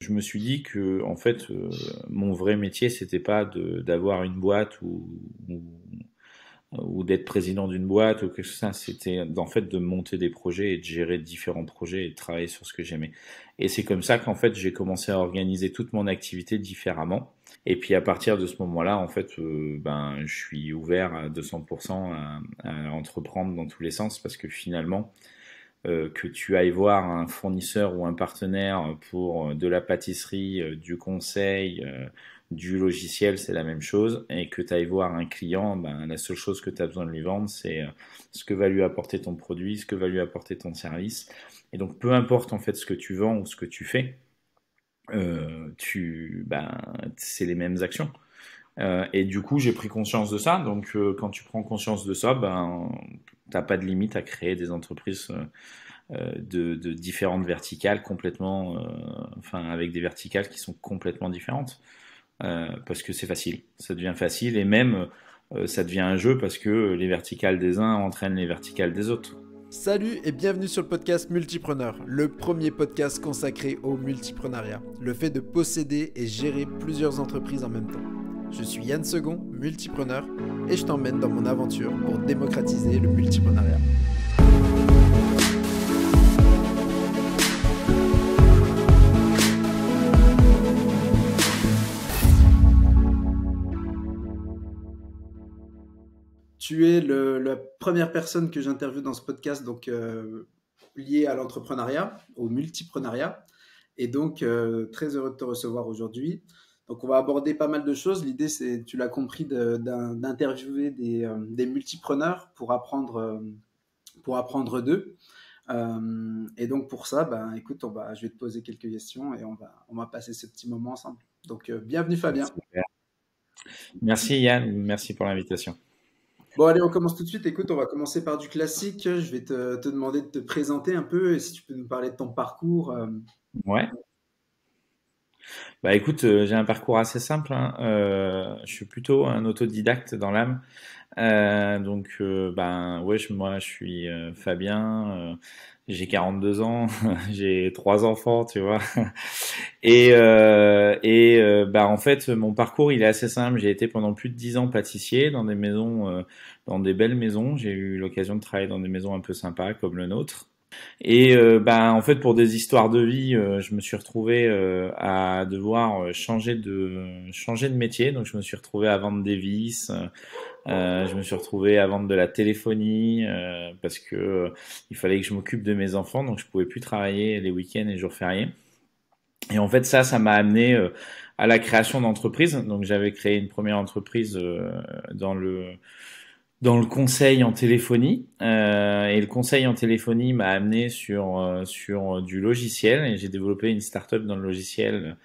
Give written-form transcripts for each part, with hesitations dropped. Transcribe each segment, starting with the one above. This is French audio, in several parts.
je me suis dit que en fait, mon vrai métier, c'était pas d'avoir une boîte ou d'être président d'une boîte ou quelque chose comme ça. C'était en fait de monter des projets et de gérer différents projets et de travailler sur ce que j'aimais. Et c'est comme ça qu'en fait j'ai commencé à organiser toute mon activité différemment. Et puis à partir de ce moment-là, en fait, je suis ouvert à 200% à entreprendre dans tous les sens parce que finalement, que tu ailles voir un fournisseur ou un partenaire pour de la pâtisserie, du conseil, du logiciel, c'est la même chose. Et que tu ailles voir un client, la seule chose que tu as besoin de lui vendre, c'est ce que va lui apporter ton produit, ce que va lui apporter ton service. Et donc, peu importe en fait ce que tu vends ou ce que tu fais, c'est les mêmes actions. Et du coup, j'ai pris conscience de ça. Donc, quand tu prends conscience de ça, t'as pas de limite à créer des entreprises de différentes verticales complètement, avec des verticales qui sont complètement différentes. Parce que c'est facile, ça devient facile et même ça devient un jeu parce que les verticales des uns entraînent les verticales des autres. Salut et bienvenue sur le podcast Multipreneur, le premier podcast consacré au multipreneuriat, le fait de posséder et gérer plusieurs entreprises en même temps. Je suis Yann Second, multipreneur, et je t'emmène dans mon aventure pour démocratiser le multipreneuriat. Tu es la première personne que j'interviewe dans ce podcast, donc liée à l'entrepreneuriat, au multipreneuriat. Et donc, très heureux de te recevoir aujourd'hui. Donc, on va aborder pas mal de choses. L'idée, c'est, tu l'as compris, d'interviewer des multipreneurs pour apprendre d'eux. Et donc, pour ça, écoute, je vais te poser quelques questions et on va passer ce petit moment ensemble. Donc, bienvenue Fabien. Super. Merci Yann, merci pour l'invitation. Bon, allez, on commence tout de suite. Écoute, on va commencer par du classique. Je vais te demander de te présenter un peu et si tu peux nous parler de ton parcours. Ouais. Bah écoute, j'ai un parcours assez simple, hein. Je suis plutôt un autodidacte dans l'âme. Moi je suis Fabien, j'ai 42 ans, j'ai trois enfants, tu vois. En fait, mon parcours il est assez simple. J'ai été pendant plus de 10 ans pâtissier dans des maisons, dans des belles maisons. J'ai eu l'occasion de travailler dans des maisons un peu sympas comme le nôtre. En fait, pour des histoires de vie, je me suis retrouvé à devoir changer de métier. Donc, je me suis retrouvé à vendre des vis. Je me suis retrouvé à vendre de la téléphonie parce que il fallait que je m'occupe de mes enfants. Donc, je pouvais plus travailler les week-ends et jours fériés. Et en fait, ça m'a amené à la création d'entreprises. Donc, j'avais créé une première entreprise dans le conseil en téléphonie, et le conseil en téléphonie m'a amené sur du logiciel et j'ai développé une start-up dans le logiciel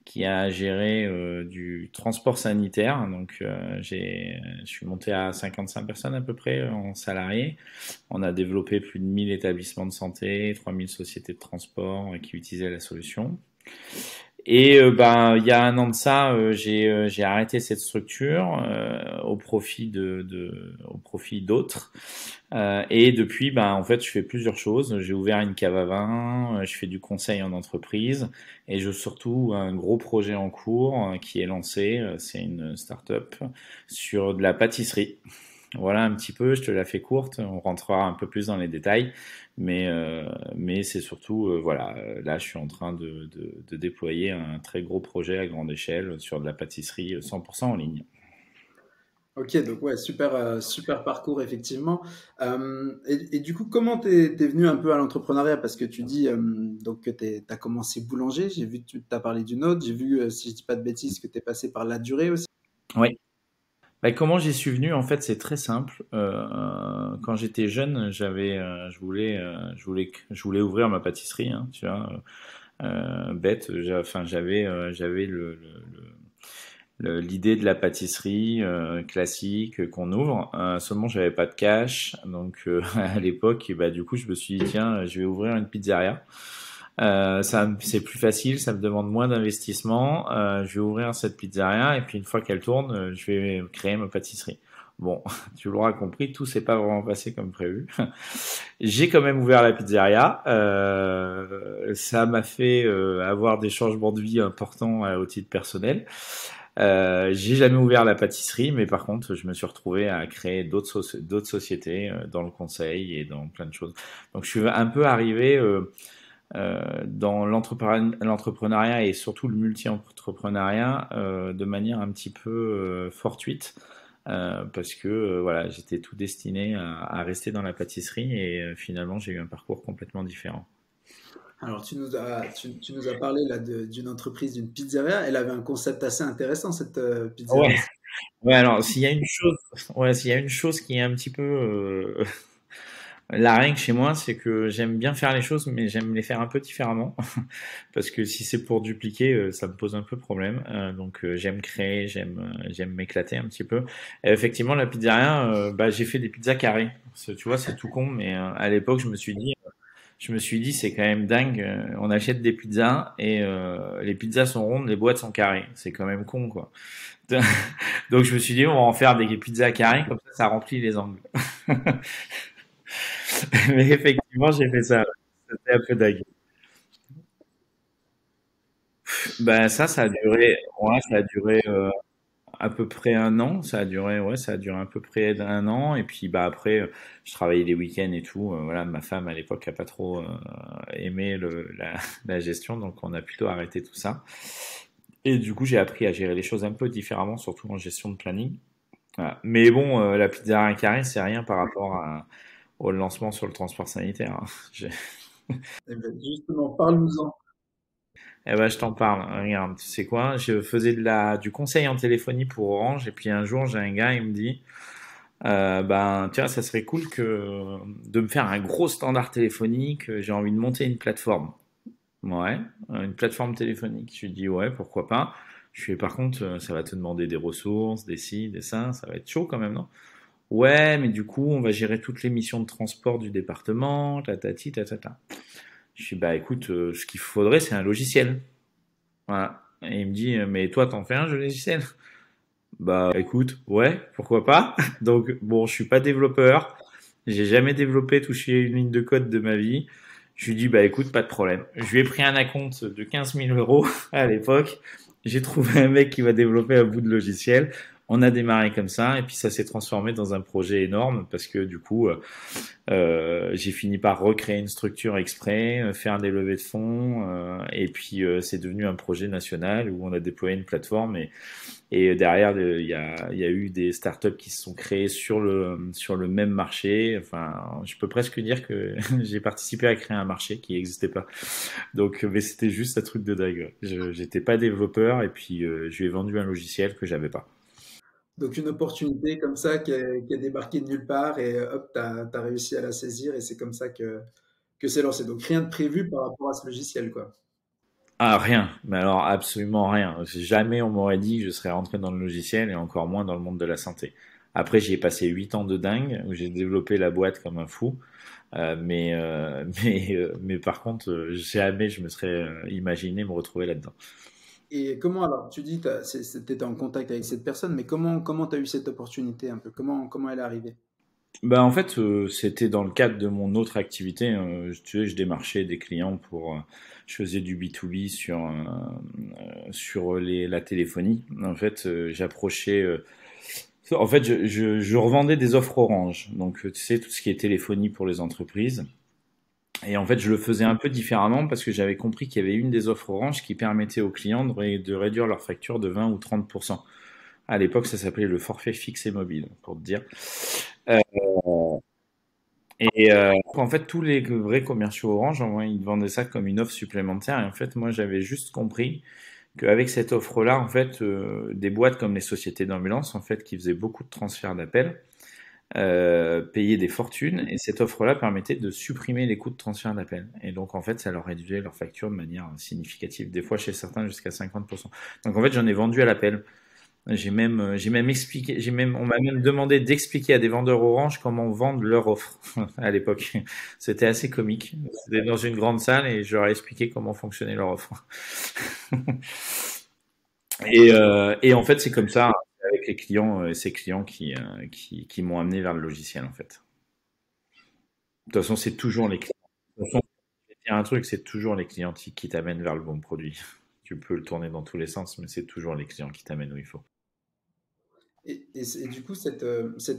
qui a géré du transport sanitaire. Donc je suis monté à 55 personnes à peu près en salariés. On a développé plus de 1000 établissements de santé, 3000 sociétés de transport qui utilisaient la solution. Et il y a un an de ça, j'ai arrêté cette structure au profit au profit d'autres. Et depuis, en fait, je fais plusieurs choses. J'ai ouvert une cave à vin, je fais du conseil en entreprise, et je surtout un gros projet en cours qui est lancé. C'est une start-up sur de la pâtisserie. Voilà un petit peu, je te la fais courte, on rentrera un peu plus dans les détails, mais c'est surtout, là je suis en train de déployer un très gros projet à grande échelle sur de la pâtisserie 100% en ligne. Ok, donc ouais, super parcours effectivement. Et du coup, comment t'es venu un peu à l'entrepreneuriat? Parce que tu dis donc que t'as commencé boulanger, j'ai vu que tu t'as parlé d'une autre, j'ai vu, si je dis pas de bêtises, que t'es passé par la durée aussi. Oui. Comment j'y suis venu? En fait, c'est très simple. Quand j'étais jeune, je voulais ouvrir ma pâtisserie, hein, tu vois, bête. J'avais l'idée de la pâtisserie classique qu'on ouvre. Seulement, j'avais pas de cash, donc à l'époque, et du coup, je me suis dit tiens, je vais ouvrir une pizzeria. C'est plus facile, ça me demande moins d'investissement. Je vais ouvrir cette pizzeria et puis une fois qu'elle tourne, je vais créer ma pâtisserie. Bon, tu l'auras compris, tout s'est pas vraiment passé comme prévu. J'ai quand même ouvert la pizzeria. Ça m'a fait avoir des changements de vie importants au titre personnel. J'ai jamais ouvert la pâtisserie, mais par contre, je me suis retrouvé à créer d'autres sociétés dans le conseil et dans plein de choses. Donc, je suis un peu arrivé dans l'entrepreneuriat et surtout le multi-entrepreneuriat de manière un petit peu fortuite. Parce que voilà, j'étais tout destiné à rester dans la pâtisserie et finalement j'ai eu un parcours complètement différent. Alors, tu nous as parlé là d'une entreprise, d'une pizzeria. Elle avait un concept assez intéressant, cette Ouais, pizzeria. ouais. Alors s'il y a une chose, ouais, s'il y a une chose qui est un petit peu la règle chez moi, c'est que j'aime bien faire les choses, mais j'aime les faire un peu différemment. Parce que si c'est pour dupliquer, ça me pose un peu problème. Donc j'aime créer, j'aime m'éclater un petit peu. Et effectivement, la pizzeria, bah, j'ai fait des pizzas carrées. Tu vois, c'est tout con, mais à l'époque, je me suis dit, c'est quand même dingue. On achète des pizzas et les pizzas sont rondes, les boîtes sont carrées. C'est quand même con, quoi. Donc je me suis dit, on va en faire des pizzas carrées, comme ça remplit les angles. Mais effectivement, j'ai fait ça. C'était un peu dingue. Ben ça a duré, ouais, ça a duré à peu près un an. Ça a duré, ouais, ça a duré à peu près un an. Et puis bah après, je travaillais les week-ends et tout. Voilà, ma femme à l'époque a pas trop aimé la gestion, donc on a plutôt arrêté tout ça. Et du coup, j'ai appris à gérer les choses un peu différemment, surtout en gestion de planning. Voilà. Mais bon, la pizza à carré, c'est rien par rapport au lancement sur le transport sanitaire, hein. Eh ben, justement, parle-nous-en. Eh ben, je t'en parle. Regarde, tu sais quoi? Je faisais du conseil en téléphonie pour Orange, et puis un jour, j'ai un gars, il me dit, ben, tiens, ça serait cool de me faire un gros standard téléphonique. J'ai envie de monter une plateforme. Ouais, une plateforme téléphonique. Je lui dis, ouais, pourquoi pas? Je fais, par contre, ça va te demander des ressources, des ci, des ça. Ça va être chaud quand même, non? Ouais, mais du coup, on va gérer toutes les missions de transport du département, tatati, tatata. Je dis, bah écoute, ce qu'il faudrait, c'est un logiciel. Voilà. Et il me dit, mais toi, t'en fais un jeu logiciel? Bah écoute, ouais, pourquoi pas? Donc bon, je suis pas développeur, j'ai jamais développé, touché une ligne de code de ma vie. Je lui dis, bah écoute, pas de problème. Je lui ai pris un acompte de 15 000 euros à l'époque. J'ai trouvé un mec qui va développer un bout de logiciel. On a démarré comme ça, et puis ça s'est transformé dans un projet énorme parce que du coup, j'ai fini par recréer une structure exprès, faire des levées de fonds, et puis c'est devenu un projet national où on a déployé une plateforme et derrière il y a eu des startups qui se sont créées sur le même marché. Enfin, je peux presque dire que j'ai participé à créer un marché qui n'existait pas. Donc, mais c'était juste un truc de dingue. J'étais pas développeur et puis je lui ai vendu un logiciel que j'avais pas. Donc, une opportunité comme ça qui a débarqué de nulle part et hop, tu as réussi à la saisir et c'est comme ça que c'est lancé. Donc, rien de prévu par rapport à ce logiciel, quoi. Ah, rien. Mais alors, absolument rien. Jamais on m'aurait dit que je serais rentré dans le logiciel et encore moins dans le monde de la santé. Après, j'y ai passé 8 ans de dingue où j'ai développé la boîte comme un fou. Mais par contre, jamais je me serais imaginé me retrouver là-dedans. Et comment alors, tu dis, tu étais en contact avec cette personne, mais comment tu as eu cette opportunité un peu? Comment elle est arrivée? Bah en fait, c'était dans le cadre de mon autre activité. Tu sais, je démarchais des clients je faisais du B2B sur la téléphonie. En fait, j'approchais. En fait, je revendais des offres Orange. Donc, tu sais, tout ce qui est téléphonie pour les entreprises. Et en fait, je le faisais un peu différemment parce que j'avais compris qu'il y avait une des offres Orange qui permettait aux clients de réduire leur facture de 20 ou 30%. À l'époque, ça s'appelait le forfait fixe et mobile, pour te dire. Euh, Et en fait, tous les vrais commerciaux Orange, ils vendaient ça comme une offre supplémentaire. Et en fait, moi, j'avais juste compris qu'avec cette offre-là, en fait, des boîtes comme les sociétés d'ambulance, en fait, qui faisaient beaucoup de transferts d'appels, payaient des fortunes. Et cette offre-là permettait de supprimer les coûts de transfert d'appels. Et donc, en fait, ça leur réduisait leur facture de manière significative. Des fois, chez certains, jusqu'à 50%. Donc, en fait, j'en ai vendu à l'appel. J'ai même expliqué, on m'a même demandé d'expliquer à des vendeurs Orange comment vendre leur offre à l'époque. C'était assez comique. C'était dans une grande salle et je leur ai expliqué comment fonctionnait leur offre. Et en fait, c'est comme ça. avec les clients, ces clients qui m'ont amené vers le logiciel, en fait. De toute façon, c'est toujours les clients. De toute façon, je vais dire un truc, c'est toujours les clients qui t'amènent vers le bon produit. Tu peux le tourner dans tous les sens, mais c'est toujours les clients qui t'amènent où il faut. Et du coup, cette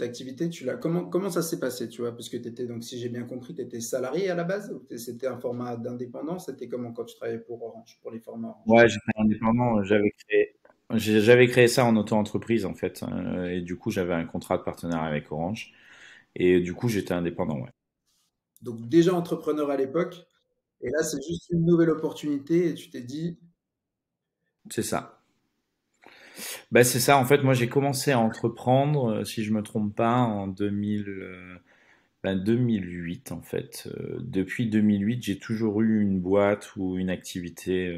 activité, comment ça s'est passé, tu vois? Parce que tu étais, donc, si j'ai bien compris, tu étais salarié à la base? Ou c'était un format d'indépendant? C'était comment quand tu travaillais pour Orange, pour les formats Orange? Ouais, j'étais indépendant. J'avais créé ça en auto-entreprise, en fait. Et du coup, j'avais un contrat de partenariat avec Orange. Et du coup, j'étais indépendant, ouais. Donc, déjà entrepreneur à l'époque, et là, c'est juste une nouvelle opportunité, et tu t'es dit, C'est ça. Bah, c'est ça. En fait, moi, j'ai commencé à entreprendre, si je me trompe pas, en 2008, en fait. Depuis 2008, j'ai toujours eu une boîte ou une activité.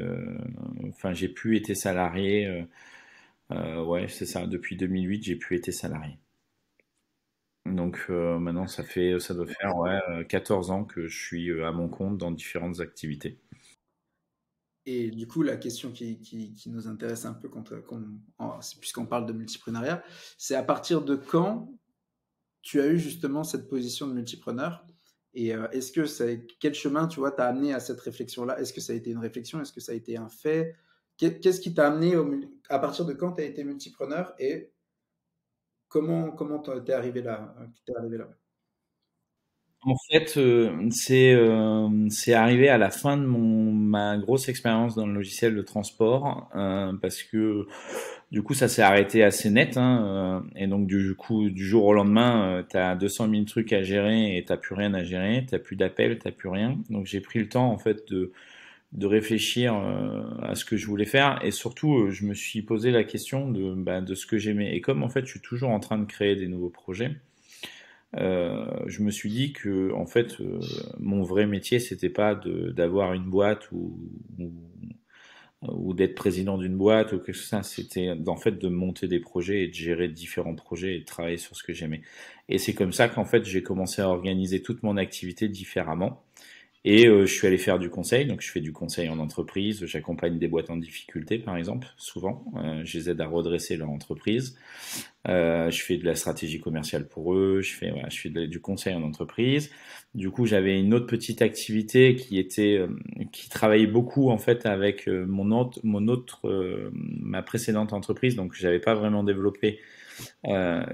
Enfin, j'ai pu être salarié. Ouais, c'est ça. Depuis 2008, j'ai pu être salarié. Donc maintenant, ça doit faire ouais, 14 ans que je suis à mon compte dans différentes activités. et du coup, la question qui nous intéresse un peu puisqu'on parle de multiprenariat, c'est à partir de quand tu as eu justement cette position de multipreneur? Et quel chemin, tu vois, t'a amené à cette réflexion-là? Est-ce que ça a été une réflexion? Est-ce que ça a été un fait? Qu'est-ce qui t'a amené à partir de quand tu as été multipreneur et comment t'es arrivé là? T'es arrivé là? En fait, c'est arrivé à la fin de ma grosse expérience dans le logiciel de transport, parce que du coup, ça s'est arrêté assez net, hein, et donc du coup, du jour au lendemain, tu as 200 000 trucs à gérer et t'as plus rien à gérer, t'as plus d'appels, t'as plus rien. Donc j'ai pris le temps en fait de réfléchir à ce que je voulais faire et surtout, je me suis posé la question de ce que j'aimais. Et comme en fait, je suis toujours en train de créer des nouveaux projets. Je me suis dit que en fait mon vrai métier c'était pas d'avoir une boîte ou d'être président d'une boîte ou quelque chose comme ça, c'était en fait de monter des projets et de gérer différents projets et de travailler sur ce que j'aimais. Et c'est comme ça qu'en fait j'ai commencé à organiser toute mon activité différemment. Et je suis allé faire du conseil, donc je fais du conseil en entreprise, j'accompagne des boîtes en difficulté par exemple, souvent, je les aide à redresser leur entreprise. Je fais de la stratégie commerciale pour eux, voilà, du conseil en entreprise. Du coup, j'avais une autre petite activité qui travaillait beaucoup en fait avec ma précédente entreprise, donc j'avais pas vraiment développé,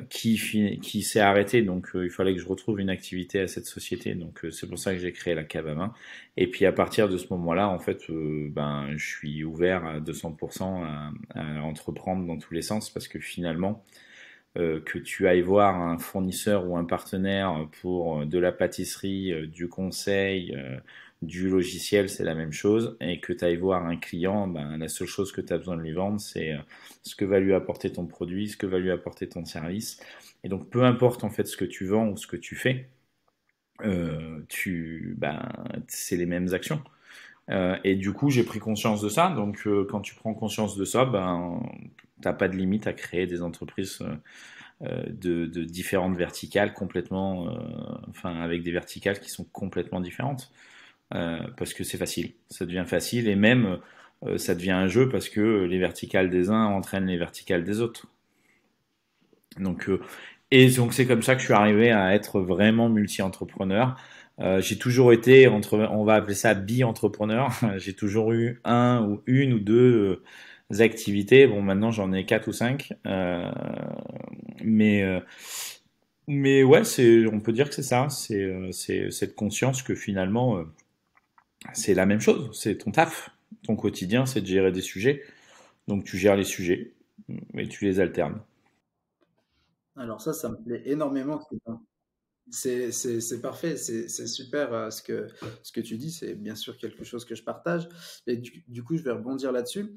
qui s'est arrêtée. Donc, il fallait que je retrouve une activité à cette société. Donc, c'est pour ça que j'ai créé la cave à vin. Et puis, à partir de ce moment-là, en fait, je suis ouvert à 200% à entreprendre dans tous les sens parce que finalement, que tu ailles voir un fournisseur ou un partenaire pour de la pâtisserie, du conseil, du logiciel, c'est la même chose. Et que tu ailles voir un client, la seule chose que tu as besoin de lui vendre, c'est ce que va lui apporter ton produit, ce que va lui apporter ton service. Et donc, peu importe en fait ce que tu vends ou ce que tu fais, c'est les mêmes actions. Et du coup, j'ai pris conscience de ça. Donc, quand tu prends conscience de ça, t'as pas de limite à créer des entreprises de différentes verticales complètement, enfin avec des verticales qui sont complètement différentes, parce que c'est facile, ça devient facile et même ça devient un jeu parce que les verticales des uns entraînent les verticales des autres. Donc et donc c'est comme ça que je suis arrivé à être vraiment multi-entrepreneur. J'ai toujours été on va appeler ça bi-entrepreneur. J'ai toujours eu un ou une ou deux activités. Bon, maintenant j'en ai quatre ou cinq. Mais, euh, mais ouais, on peut dire que c'est ça. C'est cette conscience que finalement, c'est la même chose. C'est ton taf. Ton quotidien, c'est de gérer des sujets. Donc tu gères les sujets et tu les alternes. Alors ça me plaît énormément. C'est parfait, c'est super ce que tu dis, c'est bien sûr quelque chose que je partage. Et du coup, je vais rebondir là-dessus.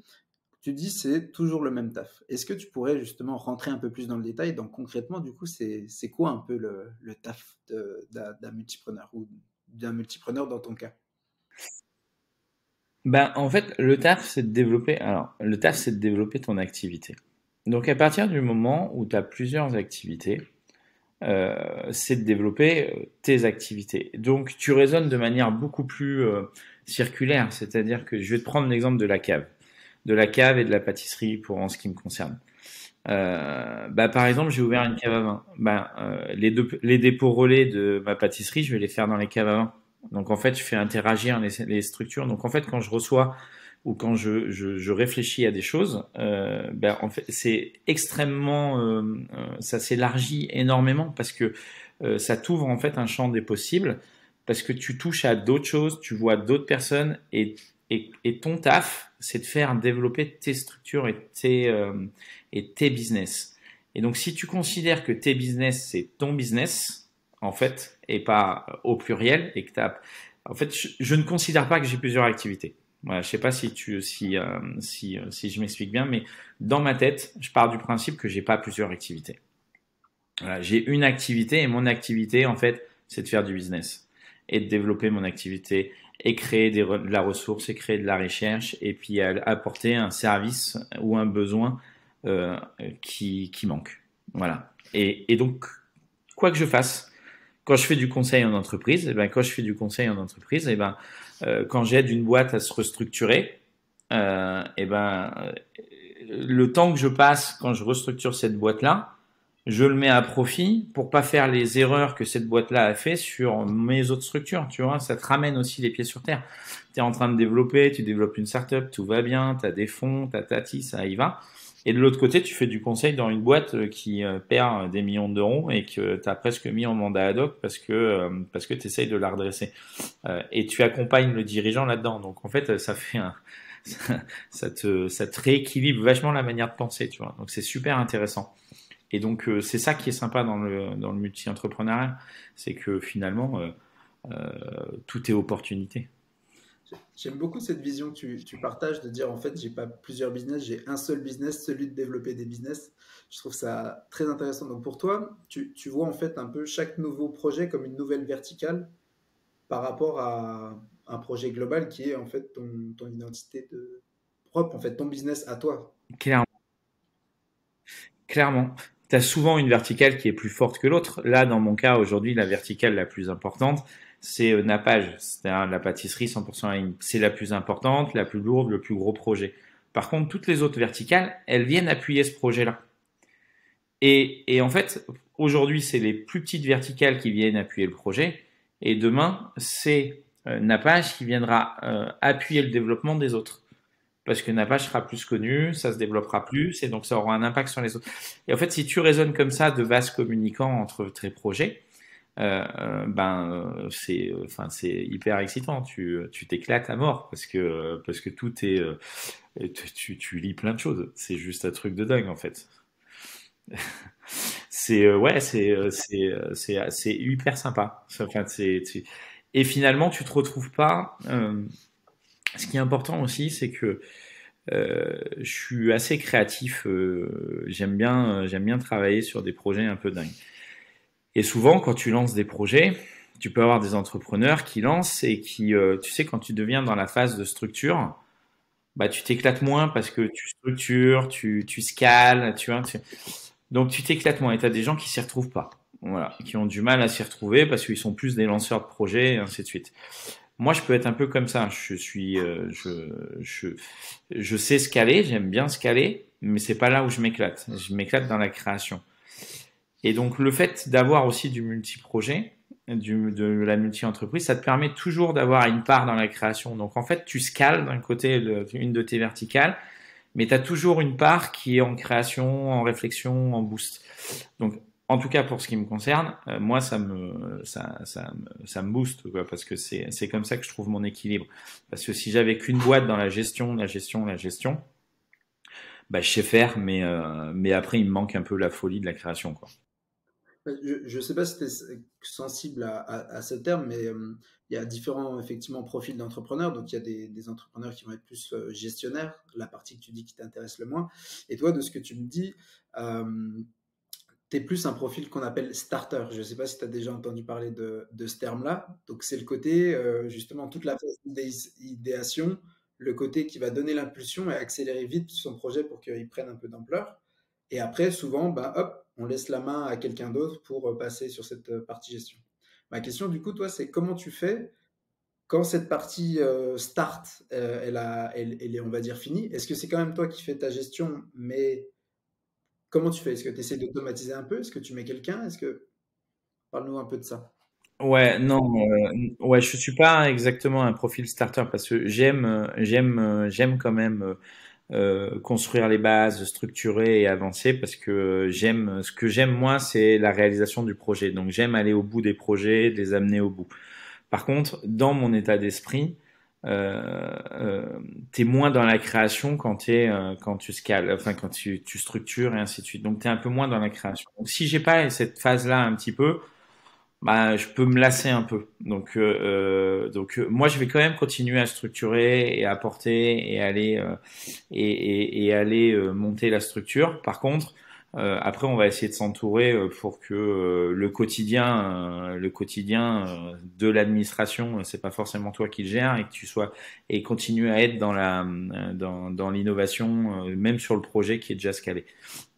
Tu dis c'est toujours le même taf. Est-ce que tu pourrais justement rentrer un peu plus dans le détail? Donc concrètement, du coup, c'est quoi un peu le taf d'un multipreneur ou d'un multipreneur dans ton cas? Ben, en fait, le taf, c'est de développer. Alors, le taf, c'est de développer ton activité. Donc, à partir du moment où tu as plusieurs activités, c'est de développer tes activités. Donc, tu raisonnes de manière beaucoup plus circulaire. C'est-à-dire que je vais te prendre l'exemple de la cave et de la pâtisserie pour en ce qui me concerne. Par exemple, j'ai ouvert une cave à vin. Les dépôts relais de ma pâtisserie, je vais les faire dans les caves à vin. Donc en fait, je fais interagir les structures. Donc en fait, quand je reçois ou quand je réfléchis à des choses, en fait, c'est extrêmement, ça s'élargit énormément parce que ça t'ouvre en fait un champ des possibles parce que tu touches à d'autres choses, tu vois d'autres personnes et ton taf, c'est de faire développer tes structures et tes business. Et donc, si tu considères que tes business, c'est ton business, en fait, et pas au pluriel, et que t'as, en fait, je ne considère pas que j'ai plusieurs activités. Voilà, je sais pas si je m'explique bien, mais dans ma tête, je pars du principe que j'ai pas plusieurs activités. Voilà, j'ai une activité et mon activité, en fait, c'est de faire du business et de développer mon activité et créer de la ressource et créer de la recherche et puis apporter un service ou un besoin qui manque. Voilà. Et donc, quoi que je fasse, quand je fais du conseil en entreprise, quand je fais du conseil en entreprise, quand j'aide une boîte à se restructurer, euh, et ben, euh, le temps que je passe quand je restructure cette boîte-là, je le mets à profit pour pas faire les erreurs que cette boîte-là a fait sur mes autres structures. Tu vois, ça te ramène aussi les pieds sur terre. Tu es en train de développer, tu développes une startup, tout va bien, tu as des fonds, tu as tati, ça y va. Et de l'autre côté, tu fais du conseil dans une boîte qui perd des millions d'euros et que tu as presque mis en mandat ad hoc parce que tu essayes de la redresser. Et tu accompagnes le dirigeant là-dedans. Donc en fait, ça te rééquilibre vachement la manière de penser, tu vois. Donc c'est super intéressant. Et donc, c'est ça qui est sympa dans le multi-entrepreneuriat, c'est que finalement, tout est opportunité. J'aime beaucoup cette vision que tu partages de dire en fait, j'ai pas plusieurs business, j'ai un seul business, celui de développer des business. Je trouve ça très intéressant. Donc pour toi, tu vois en fait un peu chaque nouveau projet comme une nouvelle verticale par rapport à un projet global qui est en fait ton identité propre, en fait ton business à toi. Clairement, clairement. Tu as souvent une verticale qui est plus forte que l'autre. Là, dans mon cas, aujourd'hui, la verticale la plus importante, c'est nappage, c'est-à-dire la pâtisserie 100% en ligne. C'est la plus importante, la plus lourde, le plus gros projet. Par contre, toutes les autres verticales, elles viennent appuyer ce projet-là. Et en fait, aujourd'hui, c'est les plus petites verticales qui viennent appuyer le projet. Et demain, c'est Nappage qui viendra appuyer le développement des autres. Parce que Nappage sera plus connu, ça se développera plus, et donc ça aura un impact sur les autres. Et en fait, si tu raisonnes comme ça de vases communicants entre tes projets, enfin, c'est hyper excitant. Tu t'éclates à mort parce que tout est, tu lis plein de choses. C'est juste un truc de dingue en fait. Ouais, c'est hyper sympa. Enfin, et finalement, tu te retrouves pas. Ce qui est important aussi, c'est que je suis assez créatif. J'aime bien travailler sur des projets un peu dingues. Et souvent, quand tu lances des projets, tu peux avoir des entrepreneurs qui lancent et qui, tu sais, quand tu deviens dans la phase de structure, bah, tu t'éclates moins parce que tu structures, tu scales, tu vois. Donc tu t'éclates moins et tu as des gens qui s'y retrouvent pas. Voilà, qui ont du mal à s'y retrouver parce qu'ils sont plus des lanceurs de projets et ainsi de suite. Moi, je peux être un peu comme ça. Je sais scaler, j'aime bien scaler, mais c'est pas là où je m'éclate. Je m'éclate dans la création. Et donc, le fait d'avoir aussi du multi-projet, de la multi-entreprise, ça te permet toujours d'avoir une part dans la création. Donc, en fait, tu scales d'un côté une de tes verticales, mais tu as toujours une part qui est en création, en réflexion, en boost. Donc, en tout cas, pour ce qui me concerne, moi, ça me booste, quoi, parce que c'est comme ça que je trouve mon équilibre. Parce que si j'avais qu'une boîte dans la gestion, bah, je sais faire, mais après, il me manque un peu la folie de la création, quoi. Je ne sais pas si tu es sensible à ce terme, mais il y a différents effectivement profils d'entrepreneurs. Donc il y a des entrepreneurs qui vont être plus gestionnaires, la partie que tu dis qui t'intéresse le moins. Et toi, de ce que tu me dis, tu es plus un profil qu'on appelle starter. Je ne sais pas si tu as déjà entendu parler de ce terme-là. Donc c'est le côté, justement, toute la phase d'idéation, le côté qui va donner l'impulsion et accélérer vite son projet pour qu'il prenne un peu d'ampleur. Et après, souvent, bah, hop, on laisse la main à quelqu'un d'autre pour passer sur cette partie gestion. Ma question, du coup, toi, c'est comment tu fais quand cette partie start, elle est, on va dire, finie? Est-ce que c'est quand même toi qui fais ta gestion, mais Comment tu fais? Est-ce que tu essaies d'automatiser un peu? Est-ce que tu mets quelqu'un? Parle-nous un peu de ça. Ouais, non, ouais, je suis pas exactement un profil starter parce que j'aime quand même construire les bases, structurer et avancer parce que ce que j'aime moi, c'est la réalisation du projet. Donc j'aime aller au bout des projets, les amener au bout. Par contre, dans mon état d'esprit, t'es moins dans la création quand tu scales, enfin quand tu structures et ainsi de suite. Donc t'es un peu moins dans la création. Donc si j'ai pas cette phase-là un petit peu, bah, je peux me lasser un peu. Moi, je vais quand même continuer à structurer et à porter et aller et aller monter la structure. Par contre, après, on va essayer de s'entourer pour que le quotidien de l'administration, c'est pas forcément toi qui le gères et que tu sois et continue à être dans l'innovation, même sur le projet qui est déjà scalé.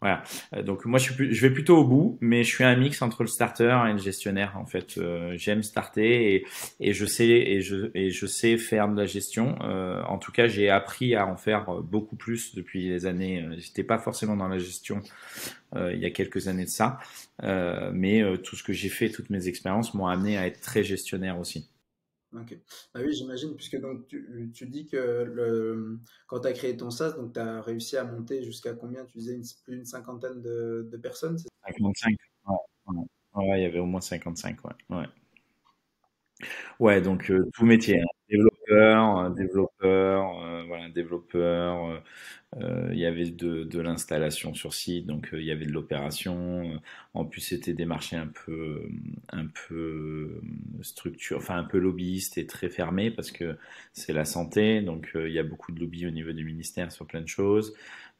Voilà. Donc moi je vais plutôt au bout, mais je suis un mix entre le starter et le gestionnaire en fait. J'aime starter et je sais faire de la gestion. En tout cas, j'ai appris à en faire beaucoup plus depuis les années. J'étais pas forcément dans la gestion il y a quelques années de ça, mais tout ce que j'ai fait, toutes mes expériences m'ont amené à être très gestionnaire aussi. Ok. Bah oui, j'imagine, puisque donc tu dis que quand tu as créé ton SaaS, donc tu as réussi à monter jusqu'à combien? Tu disais plus d'une cinquantaine de personnes, 55. Ouais, ouais. Ouais, il y avait au moins 55. Ouais. Ouais. Ouais, donc tout métier, hein. Développeur, il y avait de l'installation sur site, donc il y avait de l'opération. En plus, c'était des marchés un peu structure, enfin un peu lobbyiste et très fermé parce que c'est la santé, donc il y a beaucoup de lobby au niveau du ministère sur plein de choses.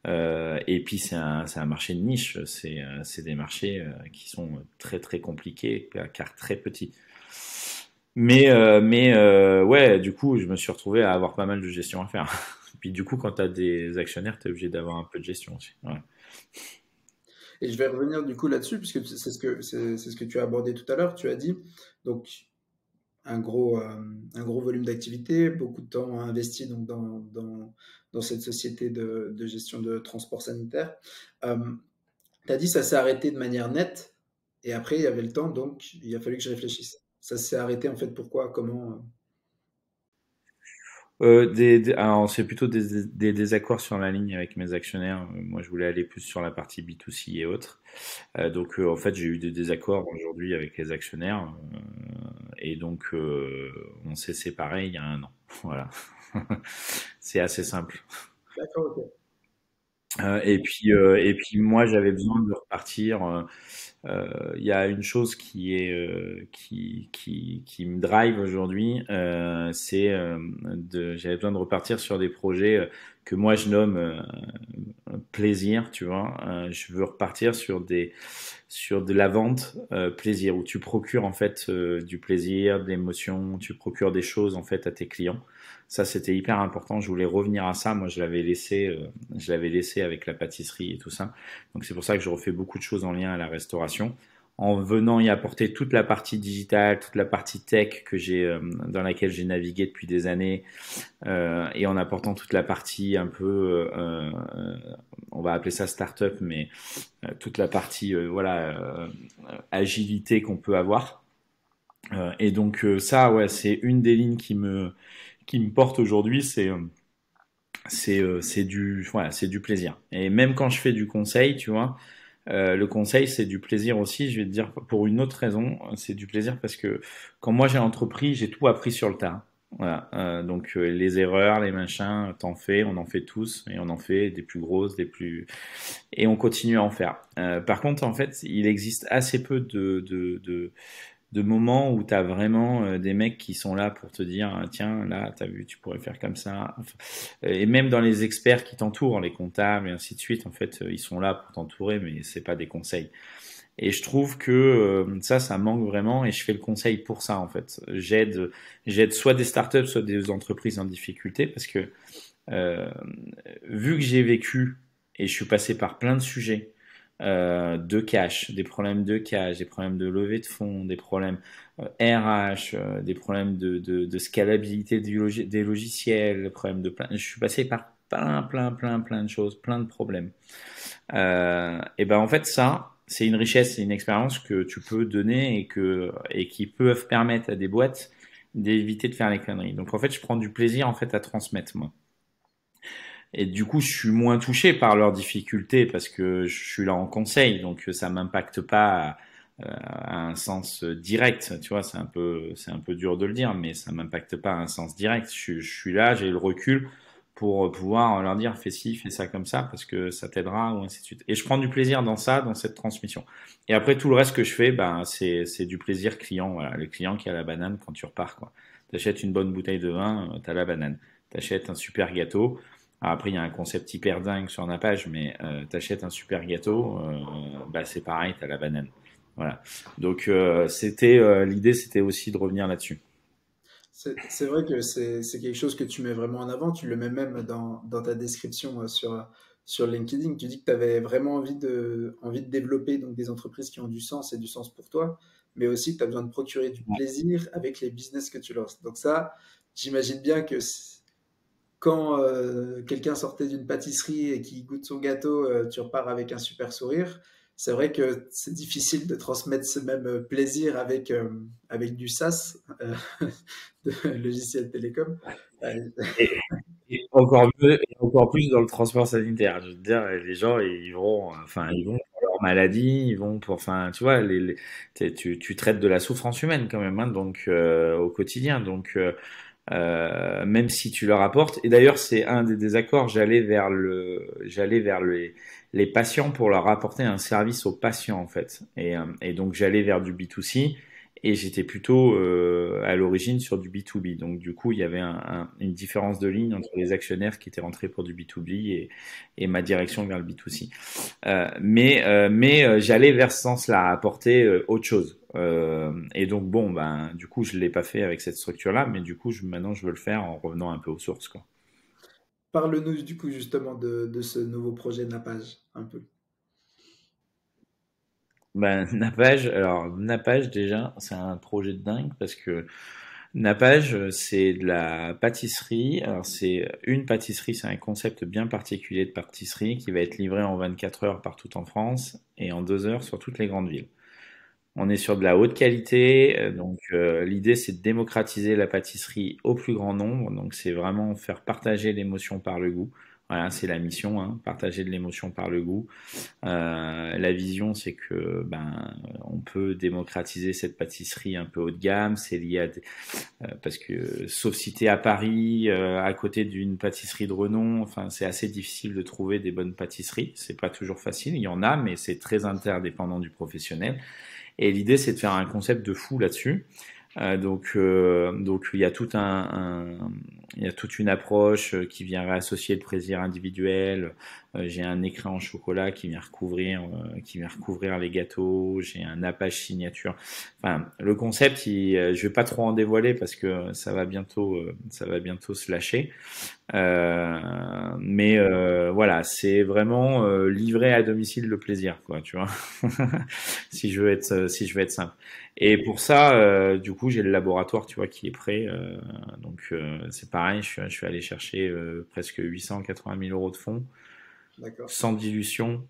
Et puis c'est un marché de niche, c'est des marchés qui sont très très compliqués car très petits. Ouais, du coup, je me suis retrouvé à avoir pas mal de gestion à faire. Puis du coup, quand tu as des actionnaires, tu es obligé d'avoir un peu de gestion aussi. Ouais. Et je vais revenir du coup là-dessus, puisque c'est ce que tu as abordé tout à l'heure. Tu as dit donc un gros volume d'activité, beaucoup de temps investi donc dans cette société de gestion de transport sanitaire. Tu as dit ça s'est arrêté de manière nette, et après il y avait le temps, donc il a fallu que je réfléchisse. Ça s'est arrêté en fait pourquoi, comment? Alors, c'est plutôt des désaccords sur la ligne avec mes actionnaires. Moi, je voulais aller plus sur la partie B2C et autres. En fait, j'ai eu des désaccords aujourd'hui avec les actionnaires. Et donc, on s'est séparés il y a un an. Voilà. C'est assez simple. D'accord, ok. Et puis moi, j'avais besoin de repartir. Il y a une chose qui me drive aujourd'hui, j'avais besoin de repartir sur des projets que moi je nomme plaisir, tu vois. Je veux repartir sur de la vente plaisir où tu procures en fait du plaisir, de l'émotion, tu procures des choses en fait à tes clients. Ça, c'était hyper important. Je voulais revenir à ça. Moi, je l'avais laissé avec la pâtisserie et tout ça. Donc, c'est pour ça que je refais beaucoup de choses en lien à la restauration, en venant y apporter toute la partie digitale, toute la partie tech dans laquelle j'ai navigué depuis des années, et en apportant toute la partie un peu, on va appeler ça startup, mais toute la partie, agilité qu'on peut avoir. Ça, ouais, c'est une des lignes qui me porte aujourd'hui, c'est du plaisir. Et même quand je fais du conseil, tu vois, le conseil c'est du plaisir aussi. Je vais te dire pour une autre raison, c'est du plaisir parce que quand moi j'ai entrepris, j'ai tout appris sur le tas. Voilà. Les erreurs, les machins, t'en fais, on en fait tous, et on en fait des plus grosses, et on continue à en faire. Par contre, en fait, il existe assez peu de moments où tu as vraiment des mecs qui sont là pour te dire ah, tiens là t'as vu tu pourrais faire comme ça. Et même dans les experts qui t'entourent, les comptables et ainsi de suite, en fait ils sont là pour t'entourer mais c'est pas des conseils. Et je trouve que ça manque vraiment, et je fais le conseil pour ça en fait. J'aide soit des startups soit des entreprises en difficulté parce que euh, vu que j'ai vécu et je suis passé par plein de sujets de cash, des problèmes de cash, des problèmes de levée de fonds, des problèmes RH, des problèmes de scalabilité des logiciels, des problèmes de plein. Je suis passé par plein de choses, plein de problèmes. Et ben en fait ça, c'est une richesse, c'est une expérience que tu peux donner et qui peuvent permettre à des boîtes d'éviter de faire les conneries. Donc en fait, je prends du plaisir en fait à transmettre moi. Et du coup, je suis moins touché par leurs difficultés parce que je suis là en conseil, donc ça m'impacte pas à un sens direct. Tu vois, c'est un peu dur de le dire, mais ça m'impacte pas à un sens direct. Je suis là, j'ai le recul pour pouvoir leur dire fais ci, fais ça comme ça parce que ça t'aidera ou ainsi de suite. Et je prends du plaisir dans ça, dans cette transmission. Et après tout le reste que je fais, ben c'est du plaisir client. Voilà, le client qui a la banane quand tu repars quoi. T'achètes une bonne bouteille de vin, t'as la banane. T'achètes un super gâteau. Alors après, il y a un concept hyper dingue sur Nappage, mais t'achètes un super gâteau, bah c'est pareil, t'as la banane. Voilà. Donc l'idée, c'était aussi de revenir là-dessus. C'est vrai que c'est quelque chose que tu mets vraiment en avant. Tu le mets même dans ta description sur LinkedIn. Tu dis que tu avais vraiment envie de développer donc, des entreprises qui ont du sens et du sens pour toi, mais aussi que tu as besoin de procurer du plaisir avec les business que tu lances. Donc ça, j'imagine bien que quand quelqu'un sortait d'une pâtisserie et qui goûte son gâteau, tu repars avec un super sourire. C'est vrai que c'est difficile de transmettre ce même plaisir avec du SaaS, de logiciel télécom. Euh, Et, et encore mieux, et encore plus dans le transport sanitaire. Je veux dire, les gens, ils vont pour leur maladie, ils vont pour, enfin, tu vois, tu traites de la souffrance humaine quand même, hein, donc au quotidien. Donc même si tu leur apportes. Et d'ailleurs, c'est un des désaccords. J'allais vers les patients pour leur apporter un service aux patients en fait. Et donc j'allais vers du B2C et j'étais plutôt à l'origine sur du B2B. Donc du coup, il y avait une différence de ligne entre les actionnaires qui étaient rentrés pour du B2B et ma direction vers le B2C. J'allais vers ce sens-là, apporter autre chose. Et donc bon, ben du coup je l'ai pas fait avec cette structure-là, mais du coup maintenant je veux le faire en revenant un peu aux sources, quoi. Parle-nous du coup justement de ce nouveau projet Nappage, un peu. Ben Nappage déjà c'est un projet de dingue parce que Nappage c'est de la pâtisserie. Alors c'est une pâtisserie, c'est un concept bien particulier de pâtisserie qui va être livré en 24 heures partout en France et en 2 heures sur toutes les grandes villes. On est sur de la haute qualité, donc l'idée c'est de démocratiser la pâtisserie au plus grand nombre. Donc c'est vraiment faire partager l'émotion par le goût. Voilà, c'est la mission, hein, partager de l'émotion par le goût. La vision, c'est que ben on peut démocratiser cette pâtisserie un peu haut de gamme. C'est lié parce que sauf si t'es à Paris, à côté d'une pâtisserie de renom, enfin c'est assez difficile de trouver des bonnes pâtisseries. C'est pas toujours facile. Il y en a, mais c'est très interdépendant du professionnel. Et l'idée, c'est de faire un concept de fou là-dessus. Donc il y a il y a toute une approche qui vient réassocier le plaisir individuel. J'ai un écran en chocolat qui vient recouvrir les gâteaux. J'ai un nappage signature. Enfin, le concept, je vais pas trop en dévoiler parce que ça va bientôt se lâcher. Voilà, c'est vraiment livrer à domicile le plaisir, quoi, tu vois. Si je veux être simple. Et pour ça, du coup, j'ai le laboratoire, tu vois, qui est prêt. C'est pareil, je suis allé chercher presque 880 000 euros de fonds, D'accord. sans dilution,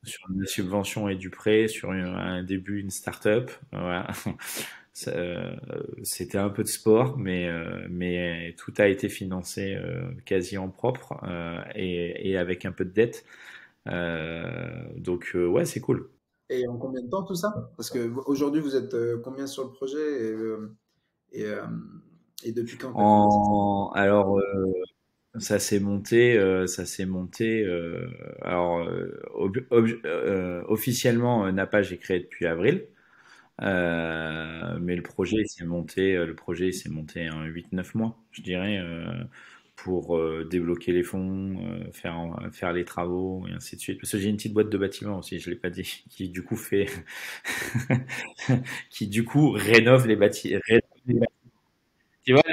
sur une subvention et du prêt, sur un début, une start-up. Voilà. C'était un peu de sport, mais tout a été financé quasi en propre et avec un peu de dette. Ouais, c'est cool. Et en combien de temps tout ça? Parce que aujourd'hui, vous êtes combien sur le projet et, euh, et depuis quand tu as commencé ça? Alors, ça s'est monté. Officiellement, Napa, j'ai créé depuis avril. Mais le projet il s'est monté en 8 9 mois, je dirais, pour débloquer les fonds, faire les travaux et ainsi de suite. Parce que j'ai une petite boîte de bâtiment aussi, je l'ai pas dit, qui du coup qui du coup rénove les bâtiments. Tu vois